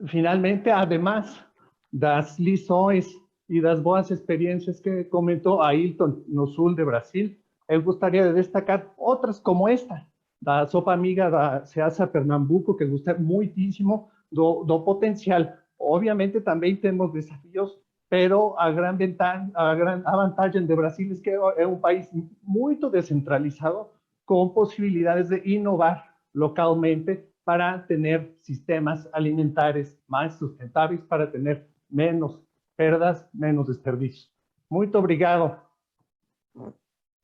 Finalmente, además das lições e das boas experiências que comentou Ailton no sul de Brasil, eu gostaria de destacar outras como esta, da sopa amiga da Ceasa Pernambuco, que gostei muitíssimo do potencial. Obviamente também temos desafios, pero a vantagem de Brasil é que é um país muito descentralizado, com possibilidades de inovar localmente para ter sistemas alimentares mais sustentáveis, para ter menos perdas, menos desperdícios. Muito obrigado.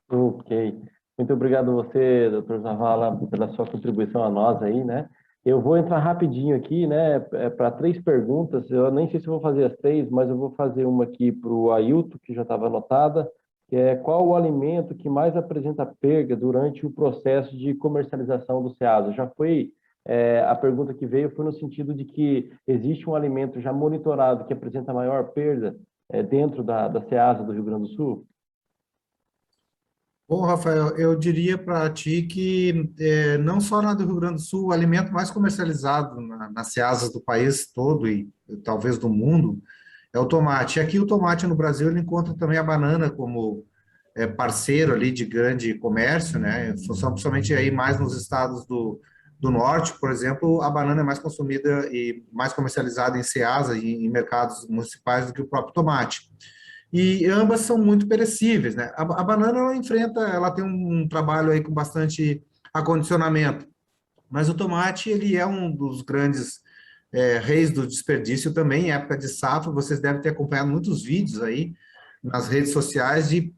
Ok. Muito obrigado a você, Dr. Zavala, pela sua contribuição a nós aí, né? Eu vou entrar rapidinho aqui, né, para 3 perguntas. Eu nem sei se vou fazer as 3, mas eu vou fazer uma aqui para o Ailton, que já estava anotada, que é: qual o alimento que mais apresenta perda durante o processo de comercialização do Ceasa? Já foi, a pergunta que veio foi no sentido de que existe um alimento já monitorado que apresenta maior perda dentro da Ceasa do Rio Grande do Sul? Bom, Rafael, eu diria para ti que não só na do Rio Grande do Sul, o alimento mais comercializado nas ceasas do país todo e talvez do mundo é o tomate. E aqui o tomate no Brasil, ele encontra também a banana como parceiro ali de grande comércio, né? Principalmente aí mais nos estados do norte, por exemplo, a banana é mais consumida e mais comercializada em ceasa e em mercados municipais do que o próprio tomate. E ambas são muito perecíveis, né? A banana ela tem um trabalho aí com bastante acondicionamento, mas o tomate, ele é um dos grandes reis do desperdício também, em época de safra. Vocês devem ter acompanhado muitos vídeos aí nas redes sociais de,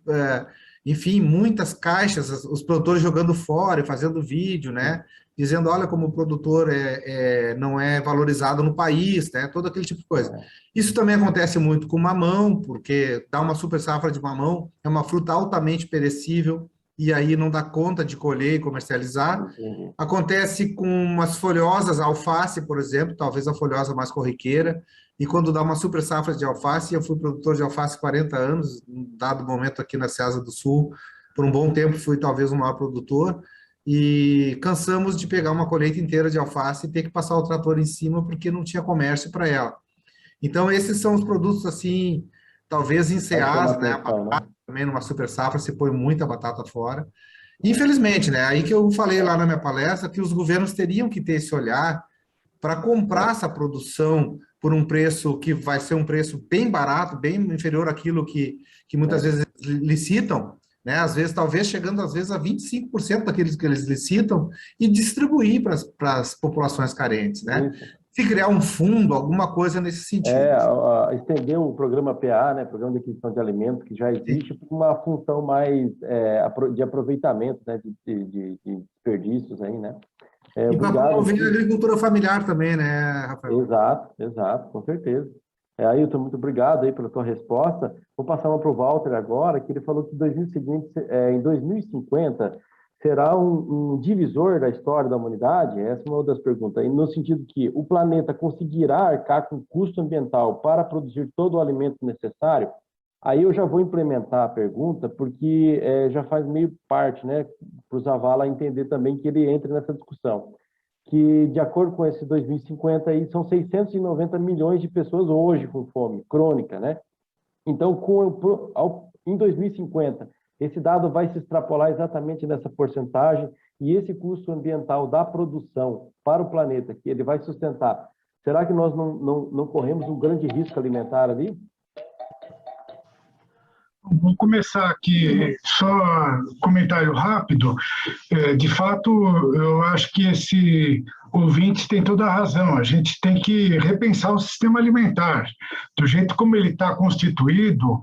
enfim, muitas caixas, os produtores jogando fora e fazendo vídeo, né? Dizendo, olha como o produtor não é valorizado no país, né? Todo aquele tipo de coisa. Isso também acontece muito com mamão, porque dá uma super safra de mamão, é uma fruta altamente perecível, e aí não dá conta de colher e comercializar. Entendi. Acontece com umas folhosas, alface, por exemplo, talvez a folhosa mais corriqueira, e quando dá uma super safra de alface, eu fui produtor de alface 40 anos, em dado momento aqui na Ceasa do Sul, por um bom tempo fui talvez o maior produtor, e cansamos de pegar uma colheita inteira de alface e ter que passar o trator em cima porque não tinha comércio para ela. Então, esses são os produtos, assim, talvez em ceasa, né? A batata também, numa super safra, se põe muita batata fora. Infelizmente, né? Aí que eu falei lá na minha palestra que os governos teriam que ter esse olhar para comprar essa produção por um preço que vai ser um preço bem barato, bem inferior àquilo que muitas vezes licitam, né? Às vezes, talvez chegando às vezes a 25% daqueles que eles licitam, e distribuir para as populações carentes, né? Se criar um fundo, alguma coisa nesse sentido. Estender o programa PA, né, Programa de Aquisição de Alimentos, que já existe, para uma função mais de aproveitamento, né, de desperdícios aí, né? E para promover a agricultura familiar também, né, Rafael? Exato, com certeza. Ailton, muito obrigado aí pela tua resposta. Vou passar uma para o Walter agora, que ele falou que em 2050 será um divisor da história da humanidade. Essa é uma das perguntas. No sentido que o planeta conseguirá arcar com o custo ambiental para produzir todo o alimento necessário. Aí eu já vou implementar a pergunta, porque já faz meio parte, né, para o Zavala entender também que ele entre nessa discussão. Que, de acordo com esse 2050, aí, são 690 milhões de pessoas hoje com fome crônica, né? Então, em 2050, esse dado vai se extrapolar exatamente nessa porcentagem, e esse custo ambiental da produção para o planeta, que ele vai sustentar, será que nós não corremos um grande risco alimentar ali? Vou começar aqui, só comentário rápido. De fato, eu acho que esse ouvinte tem toda a razão. A gente tem que repensar o sistema alimentar. Do jeito como ele está constituído,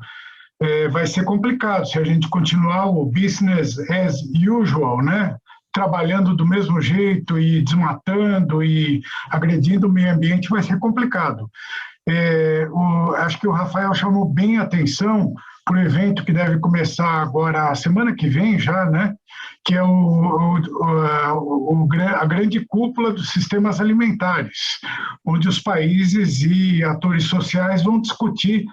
vai ser complicado se a gente continuar o business as usual, né? Trabalhando do mesmo jeito e desmatando e agredindo o meio ambiente, vai ser complicado. Acho que o Rafael chamou bem a atenção para o evento que deve começar agora, a semana que vem já, né? Que é a grande cúpula dos sistemas alimentares, onde os países e atores sociais vão discutir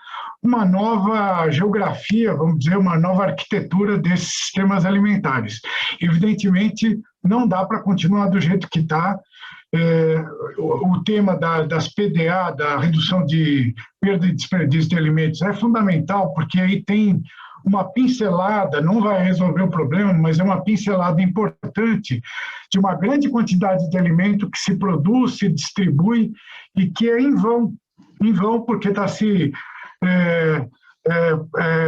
uma nova geografia, vamos dizer, uma nova arquitetura desses sistemas alimentares. Evidentemente, não dá para continuar do jeito que está. O tema das PDA, da redução de perda e desperdício de alimentos, é fundamental, porque aí tem uma pincelada, não vai resolver o problema, mas é uma pincelada importante de uma grande quantidade de alimento que se produz, se distribui e que é em vão, porque está se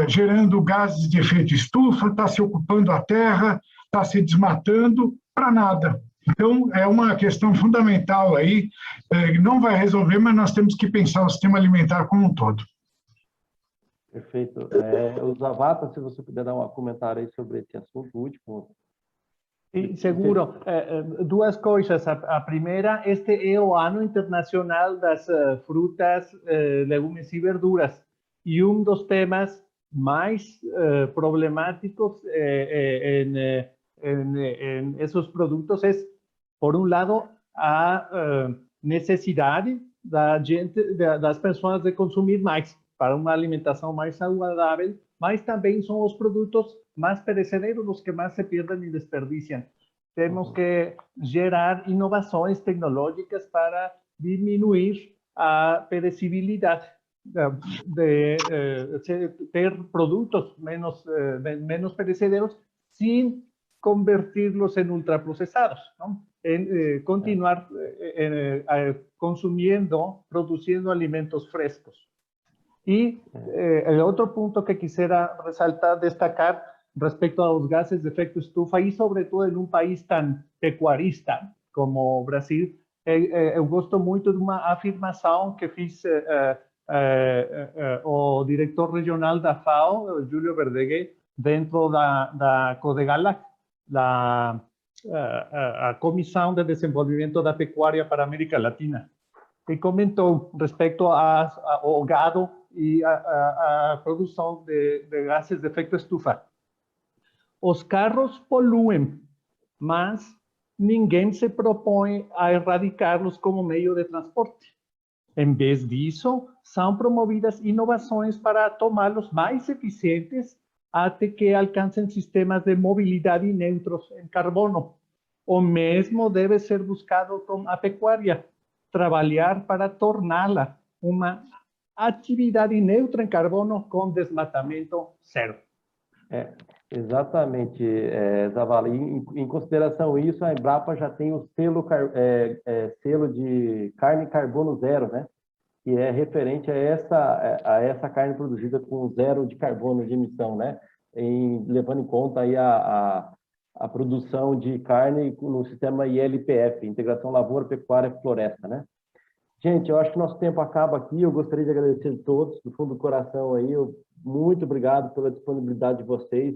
gerando gases de efeito estufa, está se ocupando a terra, está se desmatando para nada. Então, é uma questão fundamental aí, não vai resolver, mas nós temos que pensar o sistema alimentar como um todo. Perfeito. O Zavata, se você puder dar um comentário aí sobre esse assunto, o último. Sim, seguro. Duas coisas. A primeira, este é o Ano Internacional das Frutas, Legumes e Verduras. E dos temas mais problemáticos em esos produtos é, por um lado, a necessidade das pessoas de consumir mais para uma alimentação mais saudável, mas também são os produtos mais perecederos os que mais se perdem e desperdiciam. Temos que gerar inovações tecnológicas para diminuir a perecibilidade, de ter produtos menos perecederos sin convertirlos en ultraprocesados, ¿no? Continuar consumiendo, produciendo alimentos frescos. Y el otro punto que quisiera resaltar, destacar respecto a los gases de efecto estufa y sobre todo en un país tan pecuarista como Brasil, eu gosto muito de uma afirmação que fiz o diretor regional da FAO, Júlio Verdeguer, dentro da Codegalac, a Comissão de Desenvolvimento da Pecuária para a América Latina, que comentou respeito ao gado e a produção de gases de efeito estufa. Os carros poluem, mas ninguém se propõe a erradicá-los como meio de transporte. Em vez disso, são promovidas inovações para torná-los mais eficientes até que alcancem sistemas de mobilidade neutros em carbono. O mesmo deve ser buscado com a pecuária, trabalhar para torná-la uma atividade neutra em carbono com desmatamento zero. Exatamente, Zavala. Em consideração isso, a Embrapa já tem o selo de carne carbono zero, né? Que é referente a essa carne produzida com zero de carbono de emissão, né? Levando em conta aí a produção de carne no sistema ILPF, Integração Lavoura, Pecuária e Floresta, né? Gente, eu acho que nosso tempo acaba aqui. Eu gostaria de agradecer a todos, do fundo do coração aí. Muito obrigado pela disponibilidade de vocês,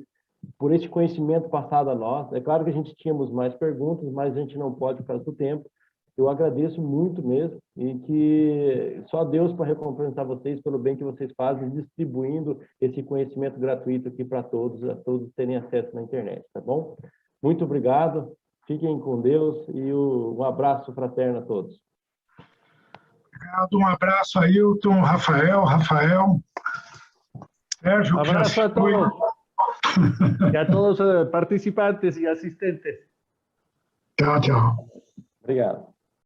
por esse conhecimento passado a nós. É claro que a gente tínhamos mais perguntas, mas a gente não pode por causa do tempo. Eu agradeço muito mesmo e que só Deus para recompensar vocês pelo bem que vocês fazem, distribuindo esse conhecimento gratuito aqui para todos, a todos terem acesso na internet, tá bom? Muito obrigado, fiquem com Deus e um abraço fraterno a todos. Obrigado, um abraço a Ailton, Rafael, Sérgio. Um abraço a todos e a todos os participantes e assistentes. Tchau, tchau. Obrigado.